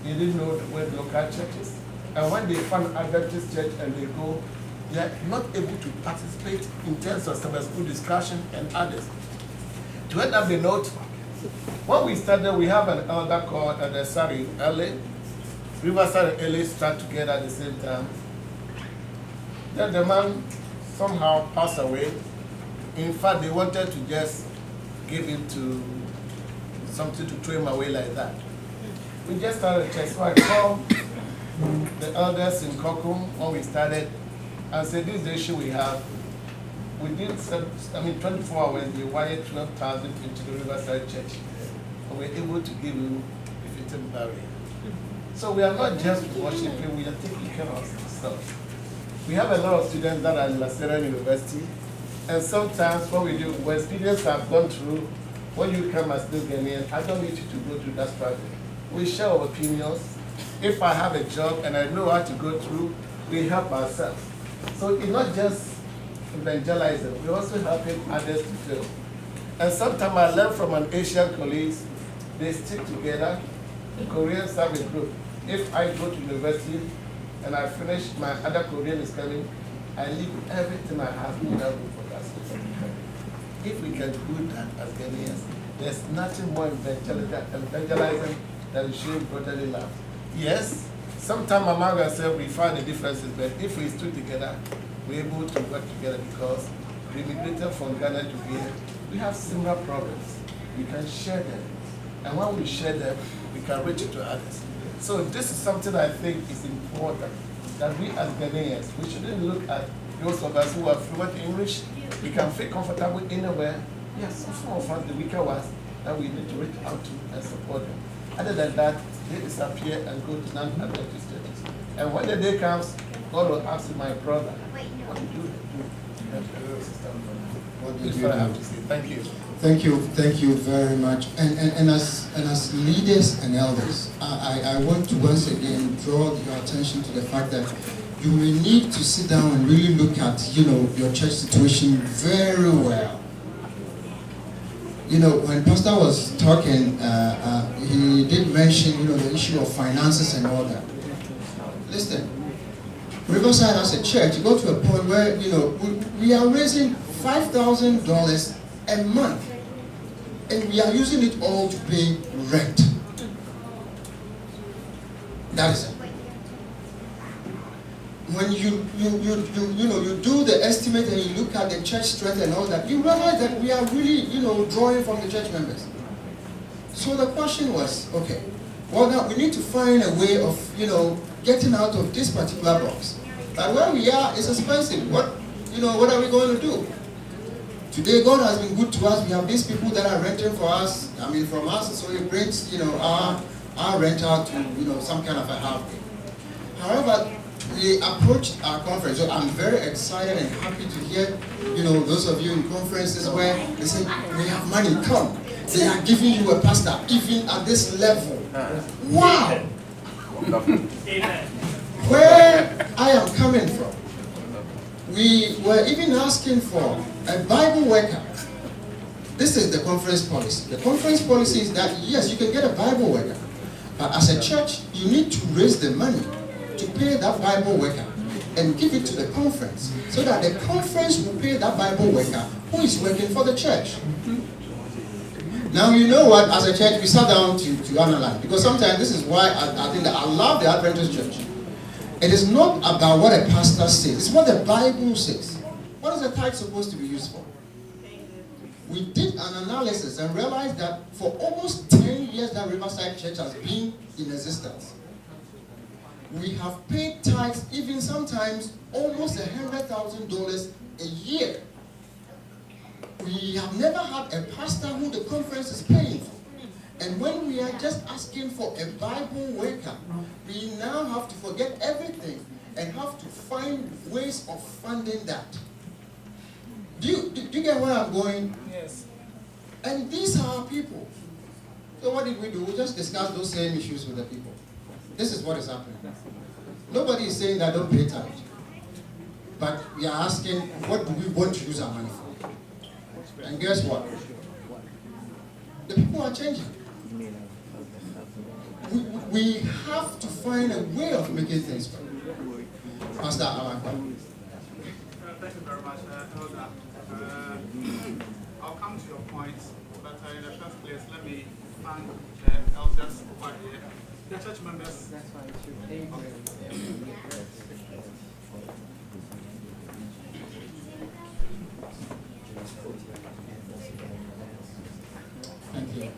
they didn't know the word local churches. And when they find Adventist church and they go, they are not able to participate in terms of Sabbath school discussion and others. To end up the note, when we started, we have an elder called LA. Riverside and LA start together at the same time. Then the man somehow passed away. In fact, they wanted to just give him to something to throw him away like that. We just started a church. So I called the elders in Kokum when we started and said, this is the issue we have. Within 24 hours, they wired 12,000 into the Riverside Church. And we're able to give him a fitting barrier. So we are not just worshiping, we are taking care of ourselves. We have a lot of students that are in La Sierra University. And sometimes what we do, when students have gone through, when you come as new Ghanaian, I don't need you to go through that struggle. We share our opinions. If I have a job and I know how to go through, we help ourselves. So it's not just evangelizing, we're also helping others to fail. And sometimes I learn from an Asian colleagues, they stick together. The Koreans have a group. If I go to university and I finish, my other Korean is coming, I leave everything I have in that group for that. If we can do that as Ghanaians, there's nothing more evangelizing than showing brotherly love. Yes, sometimes among ourselves we find the differences, but if we stood together, we're able to work together because we immigrated from Ghana to here. We have similar problems. We can share them. And when we share them, we can reach it to others. So this is something I think is important, that we as Ghanaians, we shouldn't look at those of us who are fluent in English. We can feel comfortable anywhere. Yes, some of us, the weaker ones, that we need to reach out to and support them. Other than that, they disappear and go to non-Adventist churches. And when the day comes, God will ask my brother, what did you do? What did you do? I have to say, thank you. Thank you very much. And as leaders and elders, I want to once again draw your attention to the fact that you will need to sit down and really look at, your church situation very well. When Pastor was talking, he did mention, the issue of finances and all that. Listen, Riverside as a church, you go to a point where, we are raising $5,000 a month, and we are using it all to pay rent. That is it. When you do the estimate and you look at the church strength and all that, you realize that we are really, drawing from the church members. So the question was, okay, well now we need to find a way of, getting out of this particular box. But where we are is expensive. What are we going to do? Today, God has been good to us. We have these people that are renting for us, from us, so it brings, our rent out to, some kind of a halfway. However, we approached our conference, so I'm very excited and happy to hear, those of you in conferences where they say, we have money, come. They are giving you a pastor, even at this level. Wow! Where I am coming from, we were even asking for a Bible worker. This is the conference policy. The conference policy is that, yes, you can get a Bible worker, but as a church, you need to raise the money to pay that Bible worker and give it to the conference so that the conference will pay that Bible worker who is working for the church. Now, you know what, as a church, we sat down to analyze, because sometimes this is why I think that I love the Adventist church. It is not about what a pastor says, it's what the Bible says. What is the tithe supposed to be used for? We did an analysis and realized that for almost 10 years that Riverside Church has been in existence, we have paid tithes, even sometimes almost $100,000 a year. We have never had a pastor who the conference is paying for. And when we are just asking for a Bible worker, we now have to forget everything and have to find ways of funding that. Do you get where I'm going? Yes. And these are our people. So what did we do? We just discussed those same issues with the people. This is what is happening. Nobody is saying that don't pay tithe. But we are asking, what do we want to use our money for? And guess what? The people are changing. We have to find a way of making things better. Pastor Amakwa. Thank you very much, Elder. I'll come to your point, but in the first place, let me thank the elders over here, the church members. Thank you.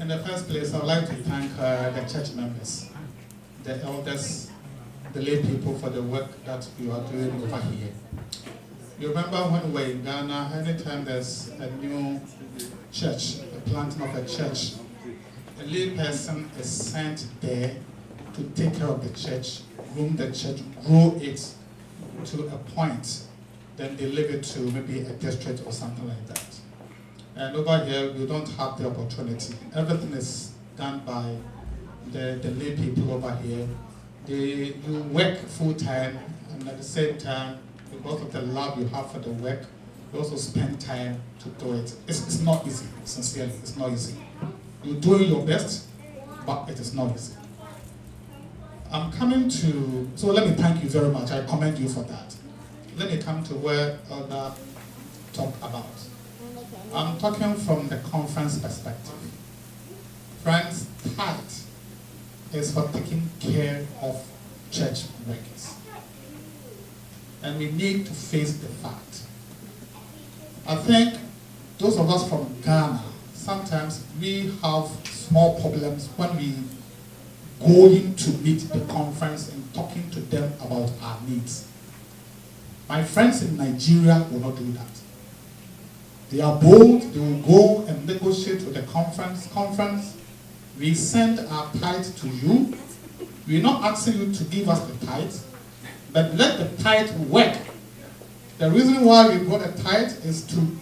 In the first place, I would like to thank the church members, the elders, the lay people for the work that you are doing over here. You remember when we were in Ghana, anytime there's a new church, a planting of a church, a lay person is sent there to take care of the church, groom the church, grow it to a point, then they leave it to maybe a district or something like that. And over here, we don't have the opportunity. Everything is done by the lay people over here. You work full time, and at the same time, because of the love you have for the work, you also spend time to do it. It's not easy, sincerely, it's not easy. You're doing your best, but it is not easy. I'm coming to, so let me thank you very much. I commend you for that. Let me come to where Elder talked about. I'm talking from the conference perspective. Friends, tithe is for taking care of church workers. And we need to face the fact. I think those of us from Ghana, sometimes we have small problems when we going to meet the conference and talking to them about our needs. My friends in Nigeria will not do that. They are bold, they will go and negotiate with the conference. We send our tithe to you. We're not asking you to give us the tithe, but let the tithe work. The reason why we got a tithe is to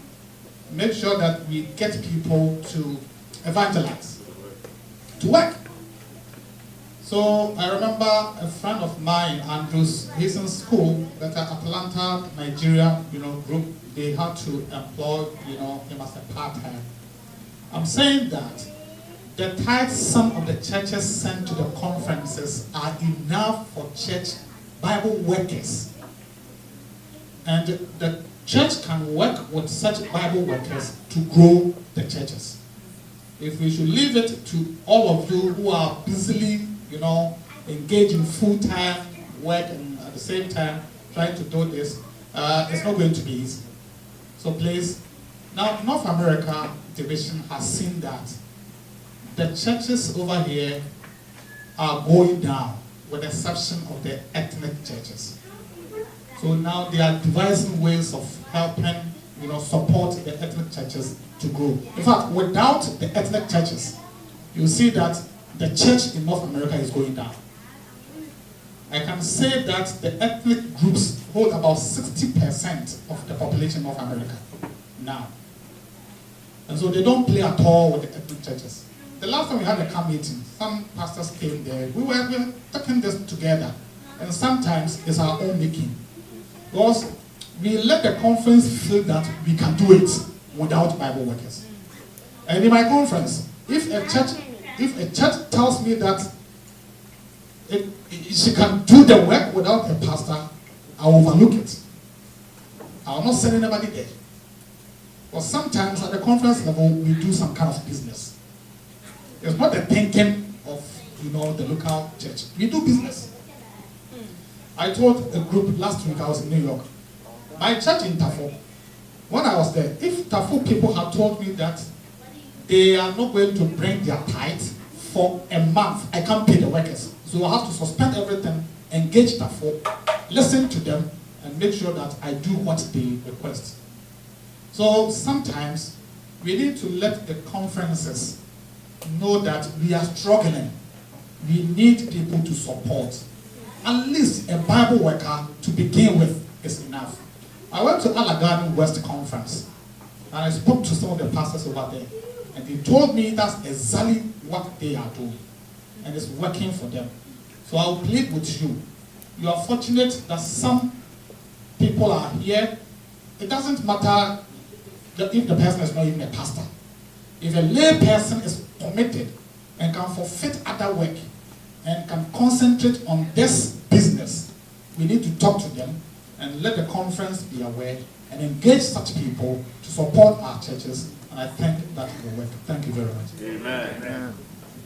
make sure that we get people to evangelize, to work. So I remember a friend of mine, Andrews, he's in school, that at Atlanta, Nigeria, group, they had to employ, him as a part-time. I'm saying that the tithe sum of the churches sent to the conferences are enough for church Bible workers. And the church can work with such Bible workers to grow the churches. If we should leave it to all of you who are busily, engaged in full-time work and at the same time trying to do this, it's not going to be easy. So please, now North America Division has seen that the churches over here are going down, with the exception of the ethnic churches. So now they are devising ways of helping, support the ethnic churches to grow. In fact, without the ethnic churches, you see that the church in North America is going down. I can say that the ethnic groups hold about 60% of the population in North America now. And so they don't play at all with the ethnic churches. The last time we had a camp meeting, some pastors came there. We were taking this together. And sometimes it's our own making. Because we let the conference feel that we can do it without Bible workers. And in my conference, if a church tells me that she can do the work without a pastor, I will overlook it. I will not send anybody there. But sometimes at the conference level, we do some kind of business. It's not the thinking of the local church. We do business. I told a group last week, I was in New York. My church in Tafo, when I was there, if Tafo people had told me that they are not going to bring their tithe for a month, I can't pay the workers. So I have to suspend everything, engage Tafo, listen to them, and make sure that I do what they request. So sometimes we need to let the conferences know that we are struggling. We need people to support. At least a Bible worker to begin with is enough. I went to Allegheny West Conference and I spoke to some of the pastors over there, and they told me that's exactly what they are doing and it's working for them. So I'll plead with you. You are fortunate that some people are here. It doesn't matter if the person is not even a pastor. If a lay person is committed and can forfeit other work and can concentrate on this business, we need to talk to them and let the conference be aware and engage such people to support our churches, and I think that will work. Thank you very much. Amen.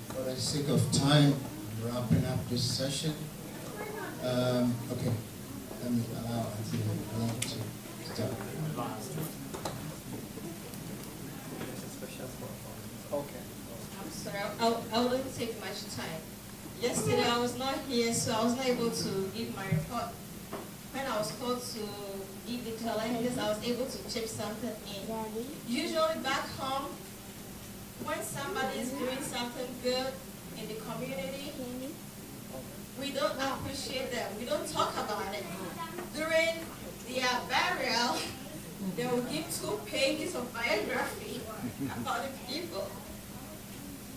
For the sake of time, wrapping up this session. Okay, let me allow to start. Okay. I'm sorry, I wouldn't take much time. Yesterday I was not here, so I was not able to give my report. When I was called to give the challenges, I was able to chip something in. Usually back home, when somebody is doing something good in the community, we don't appreciate them. We don't talk about it. During their burial, they will give 2 pages of biography about the people.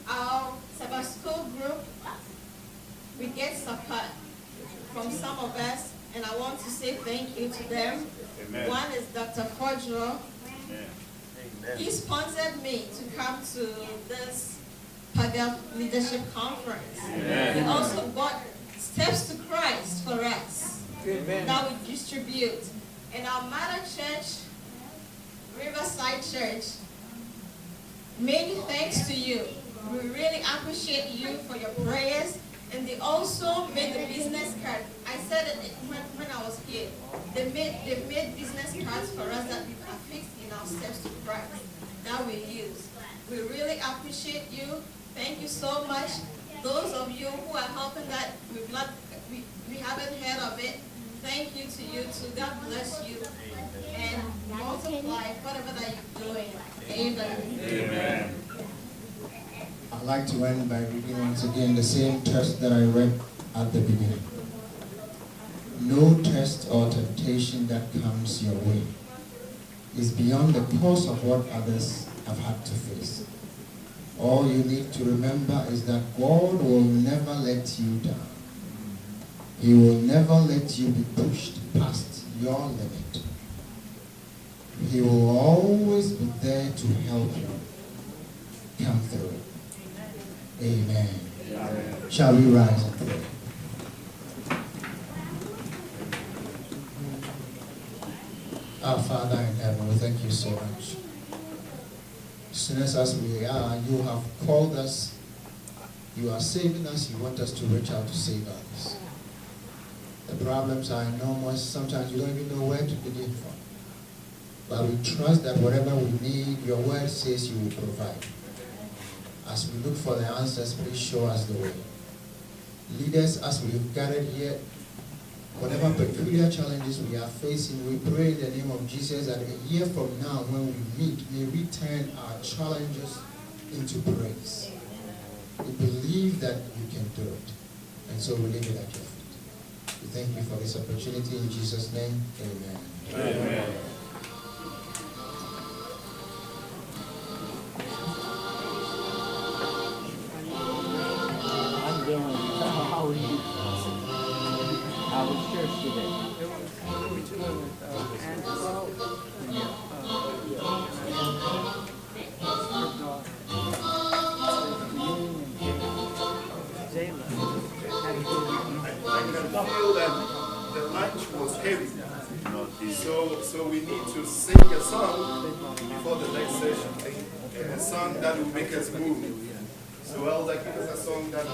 Our Sabbath school group, we get support from some of us, and I want to say thank you to them. Amen. One is Dr. Fodro. He sponsored me to come to this PaGAF Leadership Conference. Amen. He also bought Steps to Christ for us. Amen. That we distribute. And our mother church, Riverside Church, many thanks to you. We really appreciate you for your prayers. And they also made the business card. I said it when I was here. They made business cards for us that we are fixed in our Steps to Christ that we use. We really appreciate you. Thank you so much. Those of you who are helping that we haven't heard of it, thank you to you too. God bless you and multiply whatever that you're doing. Amen. Amen. I'd like to end by reading once again the same text that I read at the beginning. No test or temptation that comes your way is beyond the course of what others have had to face. All you need to remember is that God will never let you down. He will never let you be pushed past your limit. He will always be there to help you come through. Amen. Amen. Shall we rise and pray? Our Father in heaven, we thank you so much. Sinners as we are, you have called us, you are saving us, you want us to reach out to save others. The problems are enormous, sometimes you don't even know where to begin from. But we trust that whatever we need, your word says you will provide. As we look for the answers, please show us the way. Lead us as we have gathered here. Whatever peculiar challenges we are facing, we pray in the name of Jesus that a year from now when we meet, may we turn our challenges into praise. We believe that you can do it. And so we leave it at your feet. We thank you for this opportunity. In Jesus' name, amen. Amen. I'm doing. How are you? I was church today. I feel that the lunch was heavy. So we need to sing a song before the next session. A song that will make us move. So Elder, give us a song that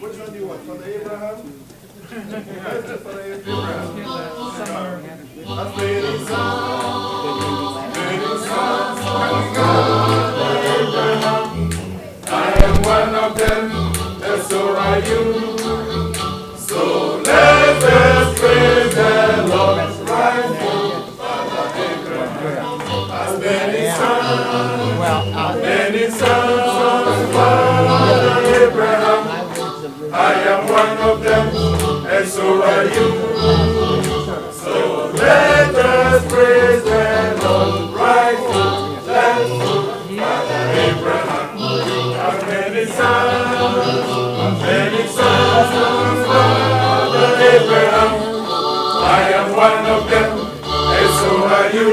which one do you want? For the Abraham? For the Abraham. As many sons as God Abraham. I am one of them, and so are you. So let us praise the Lord right now, Father Abraham. As many sons as Father Abraham. I am one of them, and so are you. So let us praise the Lord right now, Father Abraham. As many sons as Father Abraham. I am one of them, and so are you.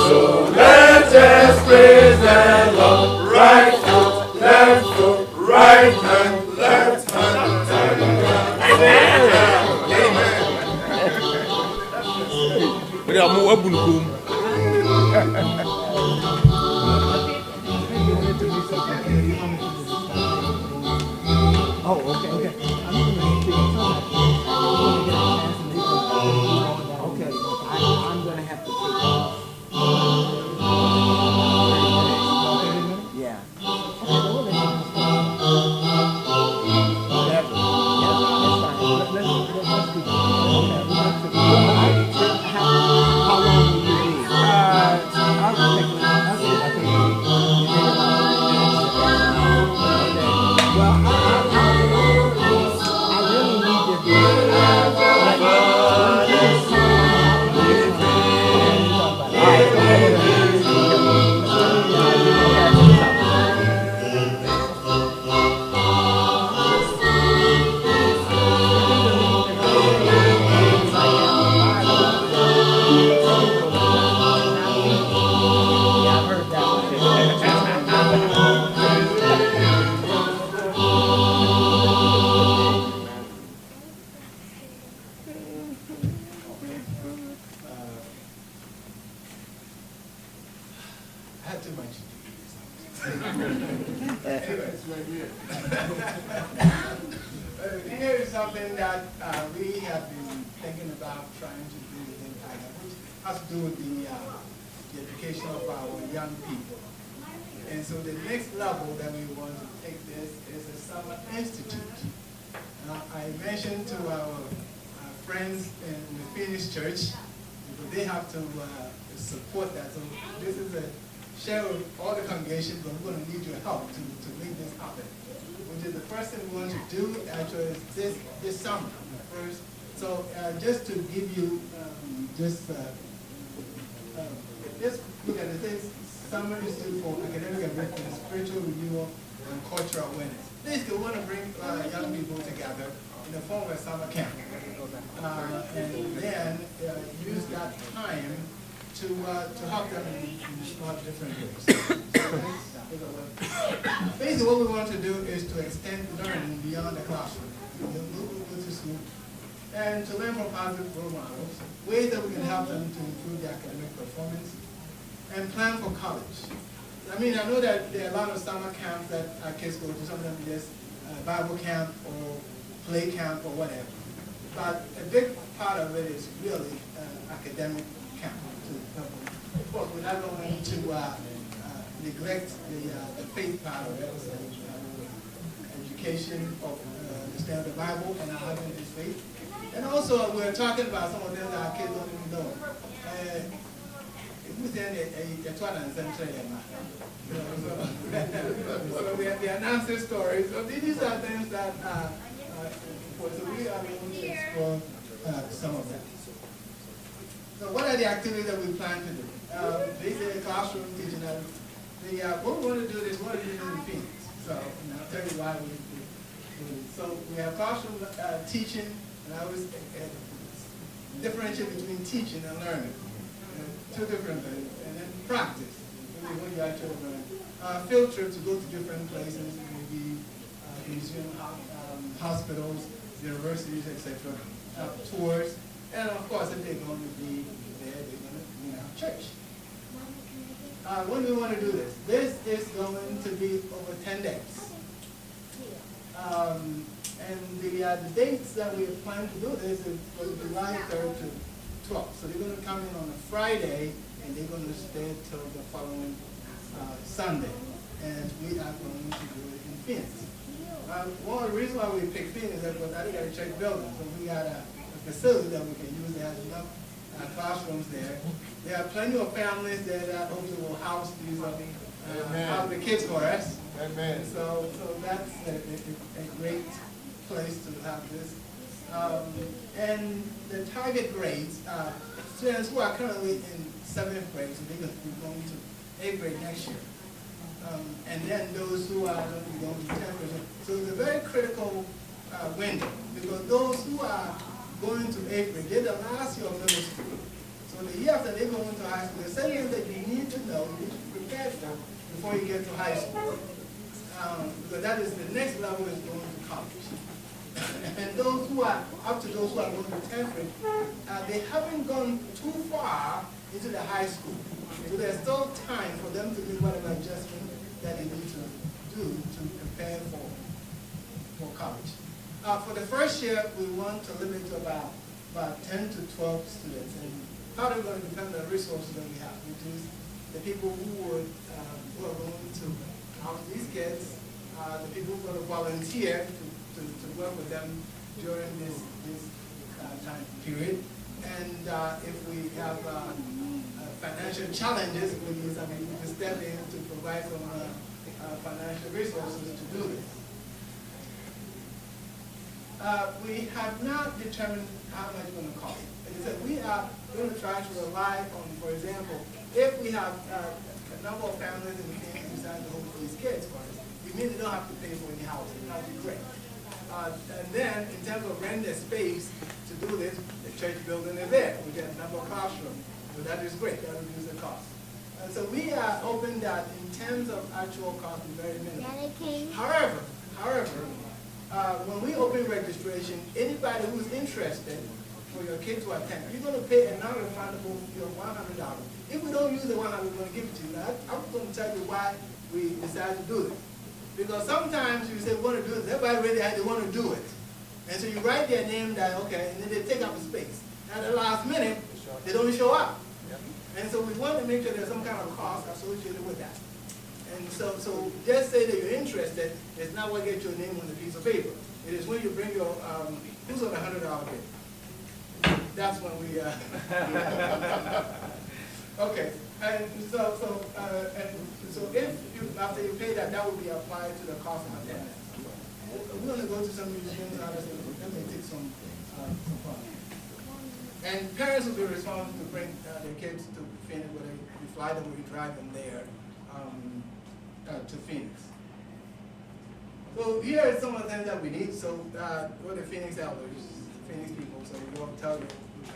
So let us praise the Lord right foot, left foot, right hand, left hand, Oh, okay, okay. Okay, I'm gonna have to take off. Yeah. How long will you be? I had too much to do. Anyways, right here. Here is something that we have been thinking about trying to do within PaGAF, which has to do with the education of our young people. And so the next level that we want to take this is a summer institute. I mentioned to our friends in the Phoenix Church, but they have to support that. So this is a share with all the congregation, but we're going to need your help to make this happen. Which is the first thing we want to do actually is this summer first. So just to give you just look at the things. Summer is good for academic enrichment, spiritual renewal, and cultural awareness. Basically, we want to bring young people together in the form of a summer camp, and then use that time to help them in a lot of different ways. Basically, what we want to do is to extend learning beyond the classroom. Go to school and to learn from positive role models, ways that we can help them to improve their academic performance, and plan for college. I mean, I know that there are a lot of summer camps that our kids go to, some of them just Bible camp or play camp or whatever. But a big part of it is really academic camp. Of course, we're not going to neglect the faith part of it, so, education of understand the Bible and our Adventist faith. And also, we're talking about some of them that our kids don't even know. So we announce this story. So these are things that so we are going to explore some of them. So what are the activities that we plan to do? Basically, classroom teaching. What we want to do is we want to do this in Phoenix. So I'll tell you why we do it. So we have classroom teaching, and I always differentiate between teaching and learning. Two different things, and then practice, when you actually learn. Field trips to go to different places, maybe museum, hospitals, universities, etc. Tours, and of course, if they're going to be there, they're going to be in our church. When do we want to do this? This is going to be over 10 days. And the dates that we plan to do this is from July 3rd to 12th. So they're going to come in on a Friday, and they're going to stay till the following Sunday. And we are going to do it in Phoenix. One of the reasons why we picked Phoenix is because I got a church building, so we got a facility that we can use. That has enough classrooms there. There are plenty of families there that hopefully will house these house the kids for us. Amen. So that's a great place to have this. And the target grades, students who are currently in 7th grade, so they're going to be going to 8th grade next year. And then those who are going to be going to 10th grade. So it's a very critical window, because those who are going to 8th grade, they're the last year of middle school. So the year after they go into high school, there's certain things that you need to know, you need to prepare for before you get to high school. Because that is the next level is going to college. And those who are, up to those who are going to 10th grade, they haven't gone too far into the high school. So there's still time for them to do whatever adjustment that they need to do to prepare for college. For the first year, we want to limit to about 10 to 12 students. And how they're going to depend on the resources that we have, which is the people who are going to house these kids, the people who are going to volunteer to work with them during this time period. And if we have financial challenges, we need somebody to step in to provide some financial resources to do this. We have not determined how much it's going to cost. Like I said, we are going to try to rely on, for example, if we have a number of families and we can decide to hold these kids for us, we mean they don't have to pay for any housing. That would be great. And then, in terms of renting the space to do this, the church building is there. We get a number of classrooms. So that is great. That reduces the cost. And so we are hoping that in terms of actual cost, is very minimal. However, when we open registration, anybody who's interested for your kids to attend, you're going to pay a non-refundable fee of $100. If we don't use the $100, we're going to give it to you. Now, I'm going to tell you why we decided to do this. Because sometimes you say, we want to do this, everybody really they want to do it. And so you write their name down, okay, and then they take up a space. At the last minute, they don't show up. And so we want to make sure there's some kind of cost associated with that. And so just say that you're interested, it's not what gets your name on the piece of paper. It is when you bring your, who's on the $100 bill? that's when we, okay. And so if you, after you pay that, that will be applied to the cost of attendance. We're going to go to some museums and others. That may take some fun. And parents will be responsible to bring their kids to Phoenix, whether we fly them or we drive them there to Phoenix. So here are some of the things that we need. So we're the Phoenix elders, Phoenix people. So we're going to tell you.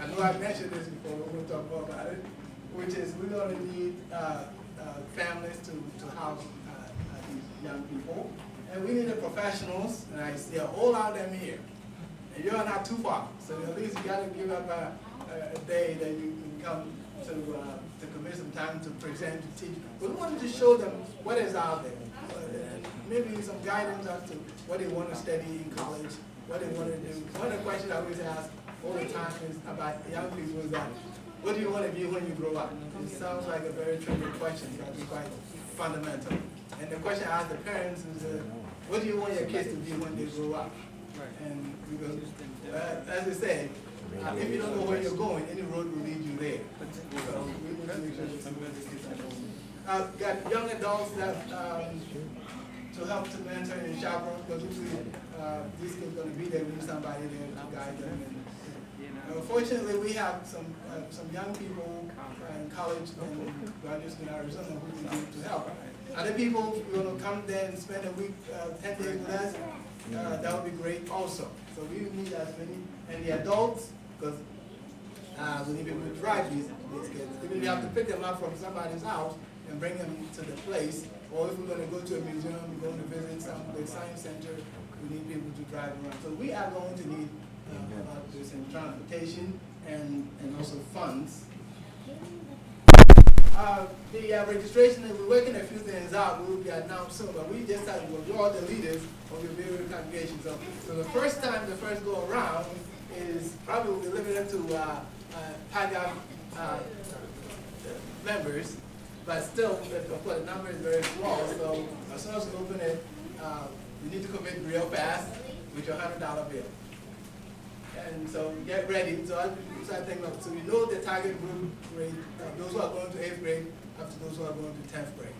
I know I mentioned this before, but we'll talk more about it. Which is we're going to need families to house these young people. And we need the professionals, and I see all of them here. And you're not too far, so at least you got to give up a day that you can come to commit some time to present, to teach. But we wanted to show them what is out there. And maybe some guidance as to what they want to study in college, what they want to do. One of the questions I always ask all the time is about young people is that, what do you want to be when you grow up? It sounds like a very trivial question, but it's quite fundamental. And the question I ask the parents is, what do you want your kids to be when they grow up? And because, as I say, if you don't know where you're going, any road will lead you there. So we need to make sure we see where the kids are going. Got young adults that to help to mentor and chaperone, because usually these kids are going to be there, we need somebody there to guide them. Unfortunately, we have some young people in college and graduate school in Arizona who we need to help. Other people who are going to come there and spend a week, 10 days with us, that would be great also. So we need as many, and the adults, because we need people to drive these kids. Even if we have to pick them up from somebody's house and bring them to the place, or if we're going to go to a museum, we're going to visit the science center, we need people to drive around. So we are going to need this in transportation and also funds. The registration, we're working a few things out, we will be announced soon, but we just had to go all the leaders of the various congregations. So the first time, the first go around is probably we'll be limited to PaGAF members, but still, of course, the number is very small, so as soon as we open it, you need to commit real fast with your $100 bill. And so get ready. So I think so we know the target group grade, those who are going to 8th grade up to those who are going to 10th grade.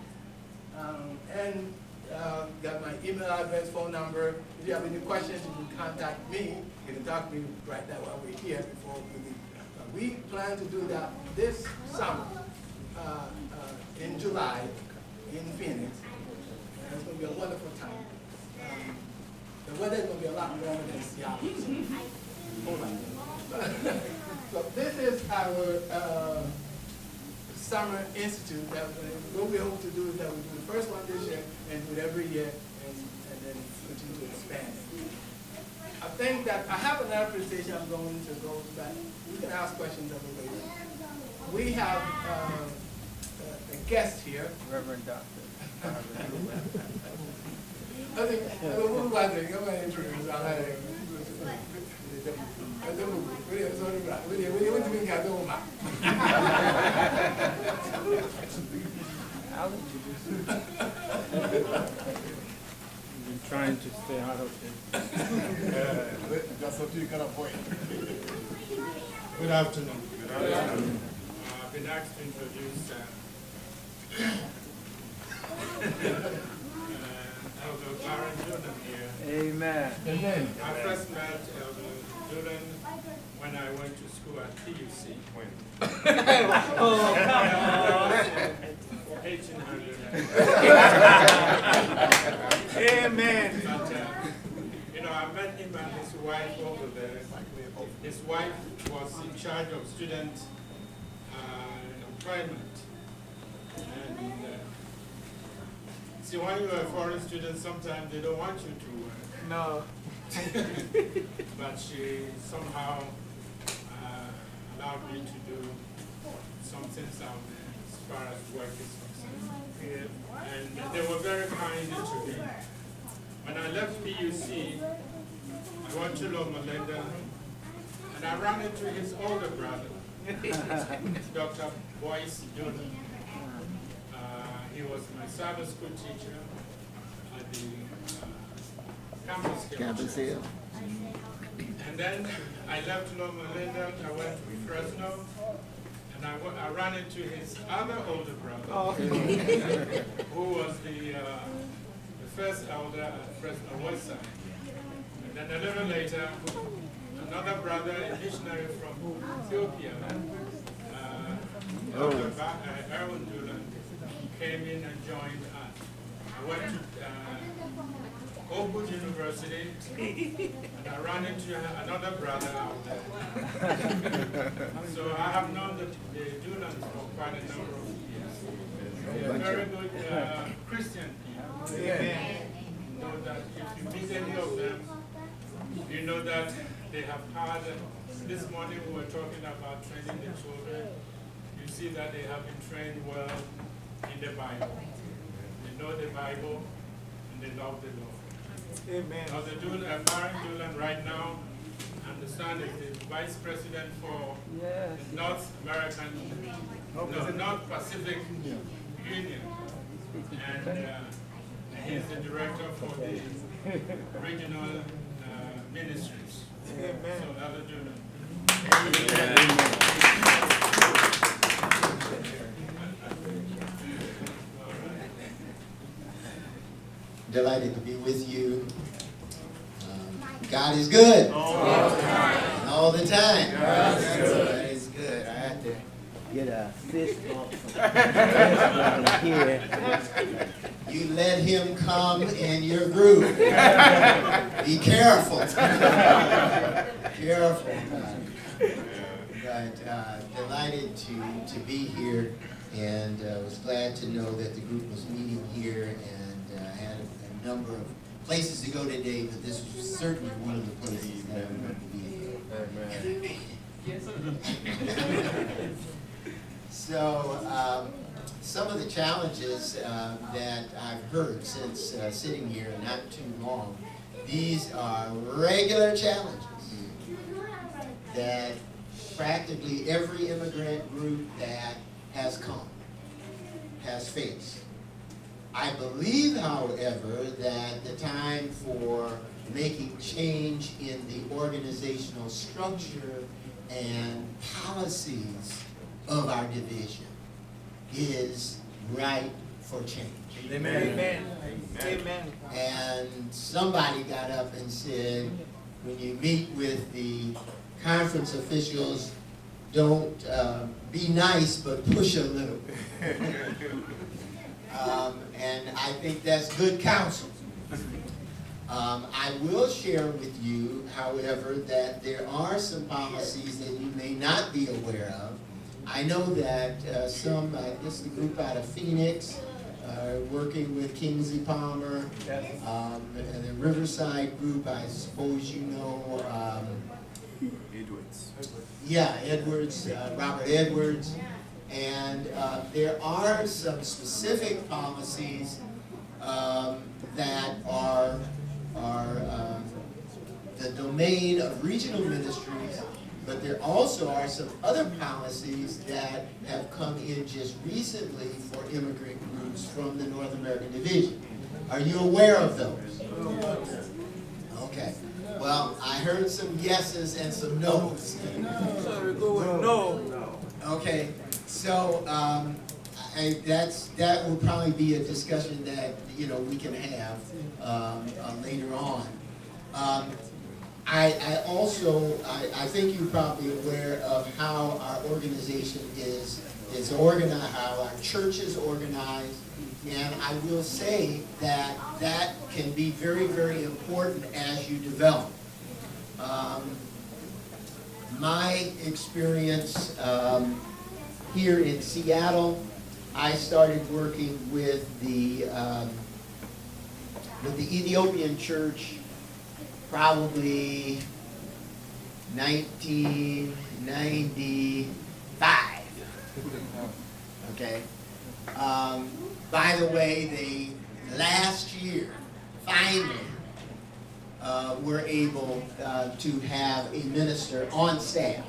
Got my email address, phone number. If you have any questions, you can contact me. You can talk to me right now while we're here before we leave. We plan to do that this summer in July in Phoenix. And it's going to be a wonderful time. The weather is going to be a lot warmer than Seattle. So this is our summer institute. That what we hope to do is that we do the first one this year and do it every year and then continue to expand it. I think that I have another presentation I'm going to go back. We can ask questions of it later. We have a guest here. Reverend Doctor. I think we'll move on to it. I'm going to introduce You've been trying to stay out of it. That's what you can avoid. Good afternoon. Good afternoon. I've been asked to introduce Elder Baron Jordan here. Amen. Amen. I first met Elder Jordan when I went to school at PUC. When? Oh, come on. 1800. Amen. But, I met him and his wife over there. His wife was in charge of student employment. And see, when you're a foreign student, sometimes they don't want you to work. No. But she somehow allowed me to do some things out there as far as work is concerned. And they were very kind to me. When I left PUC, I went to Loma Linda, and I ran into his older brother, Dr. Boyce Jordan. He was my Sabbath school teacher at the campus here. And then I left Loma Linda, I went to Fresno, and I ran into his other older brother, who was the first elder at Fresno Westside. And then a little later, another brother, a missionary from Ethiopia, Elder Erwin Dulan, came in and joined us. I went to Oakwood University, and I ran into another brother out there. So I have known the Dulans for quite a number of years. They're very good Christian people. Amen. You know that if you meet any of them, you know that they have had, this morning we were talking about training the children. You see that they have been trained well in the Bible. They know the Bible, and they love the Lord. Amen. Now the Baron Dulan right now, I understand, is the Vice President for the North Pacific Union. And he's the director for the regional ministries. Amen. So Elder Dulan. Delighted to be with you. God is good. All the time. God is good. I had to Get a fist bump from here. You let him come in your group. Be careful. Careful. But delighted to be here, and was glad to know that the group was meeting here, and had a number of places to go today, but this was certainly one of the places that I wanted to be. So, some of the challenges that I've heard since sitting here not too long, these are regular challenges that practically every immigrant group that has come has faced. I believe, however, that the time for making change in the organizational structure and policies of our division is ripe for change. Amen. Amen. Amen. And somebody got up and said, when you meet with the conference officials, don't be nice, but push a little. And I think that's good counsel. I will share with you, however, that there are some policies that you may not be aware of. I know that this is the group out of Phoenix, working with Kingsley Palmer, and the Riverside group, I suppose you know. Edwards. Yeah, Edwards, Robert Edwards. And there are some specific policies that are the domain of regional ministries, but there also are some other policies that have come in just recently for immigrant groups from the North American Division. Are you aware of those? Okay. Well, I heard some yeses and some no's. So we go with no. Okay. So that will probably be a discussion that we can have later on. I think you're probably aware of how our organization is organized, how our church is organized, and I will say that that can be very, very important as you develop. My experience here in Seattle, I started working with the Ethiopian church probably 1995. Okay. By the way, they last year finally were able to have a minister on staff.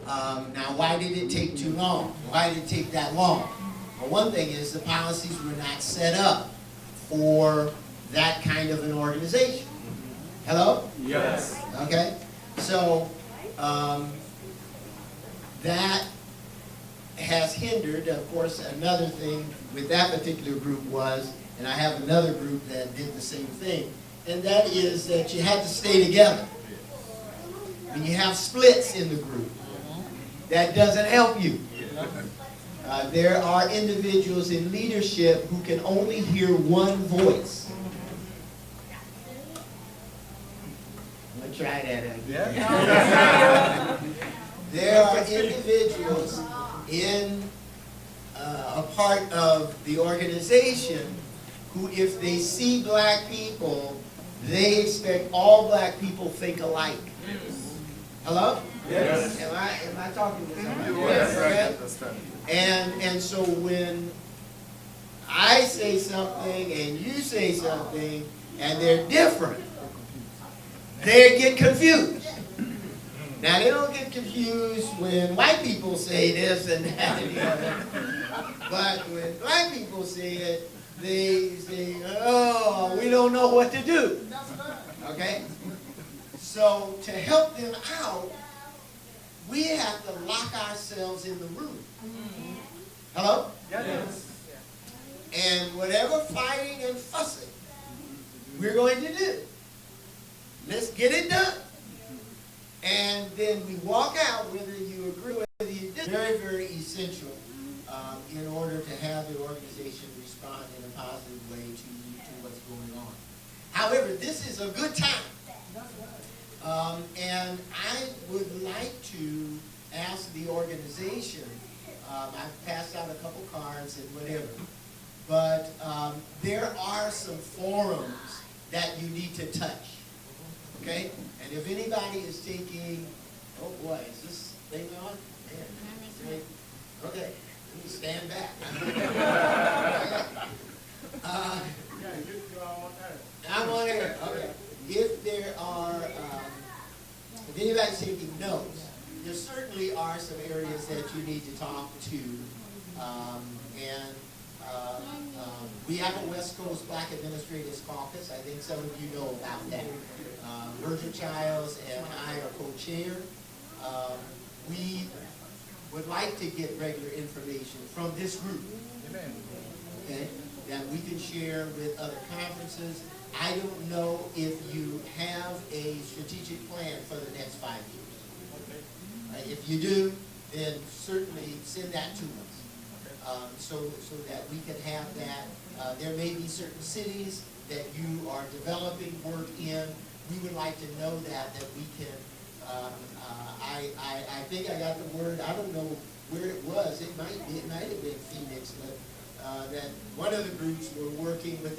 Now, why did it take too long? Why did it take that long? Well, one thing is the policies were not set up for that kind of an organization. Hello? Yes. Okay, so that has hindered, of course, another thing with that particular group was, and I have another group that did the same thing, and that is that you have to stay together. When you have splits in the group, that doesn't help you. There are individuals in leadership who can only hear one voice. I'm going to try that again. There are individuals in a part of the organization who, if they see black people, they expect all black people think alike. Hello? Yes. Am I talking to somebody? Yes, I Okay? understand. And so when I say something and you say something and they're different, they get confused. Now, they don't get confused when white people say this and that and the other. But when black people say it, they say, oh, we don't know what to do. Okay? So to help them out, we have to lock ourselves in the room. Hello? Yes. And whatever fighting and fussing we're going to do, let's get it done. And then we walk out, whether you agree or whether you disagree. Very, very essential in order to have the organization respond in a positive way to what's going on. However, this is a good time. And I would like to ask the organization, I've passed out a couple cards and whatever, but there are some forums that you need to touch, okay? And if anybody is taking, oh boy, is this thing on? Man, okay, let me stand back. I'm on air, okay. If there are, if anybody's taking notes, there certainly are some areas that you need to talk to. We have a West Coast Black Administrators Caucus. I think some of you know about that. Virgil Childs and I are co-chair. We would like to get regular information from this group, okay, that we can share with other conferences. I don't know if you have a strategic plan for the next 5 years. If you do, then certainly send that to us, so that we can have that. There may be certain cities that you are developing work in. We would like to know that we can. I think I got the word. I don't know where it was. It might have been Phoenix, but that one of the groups were working with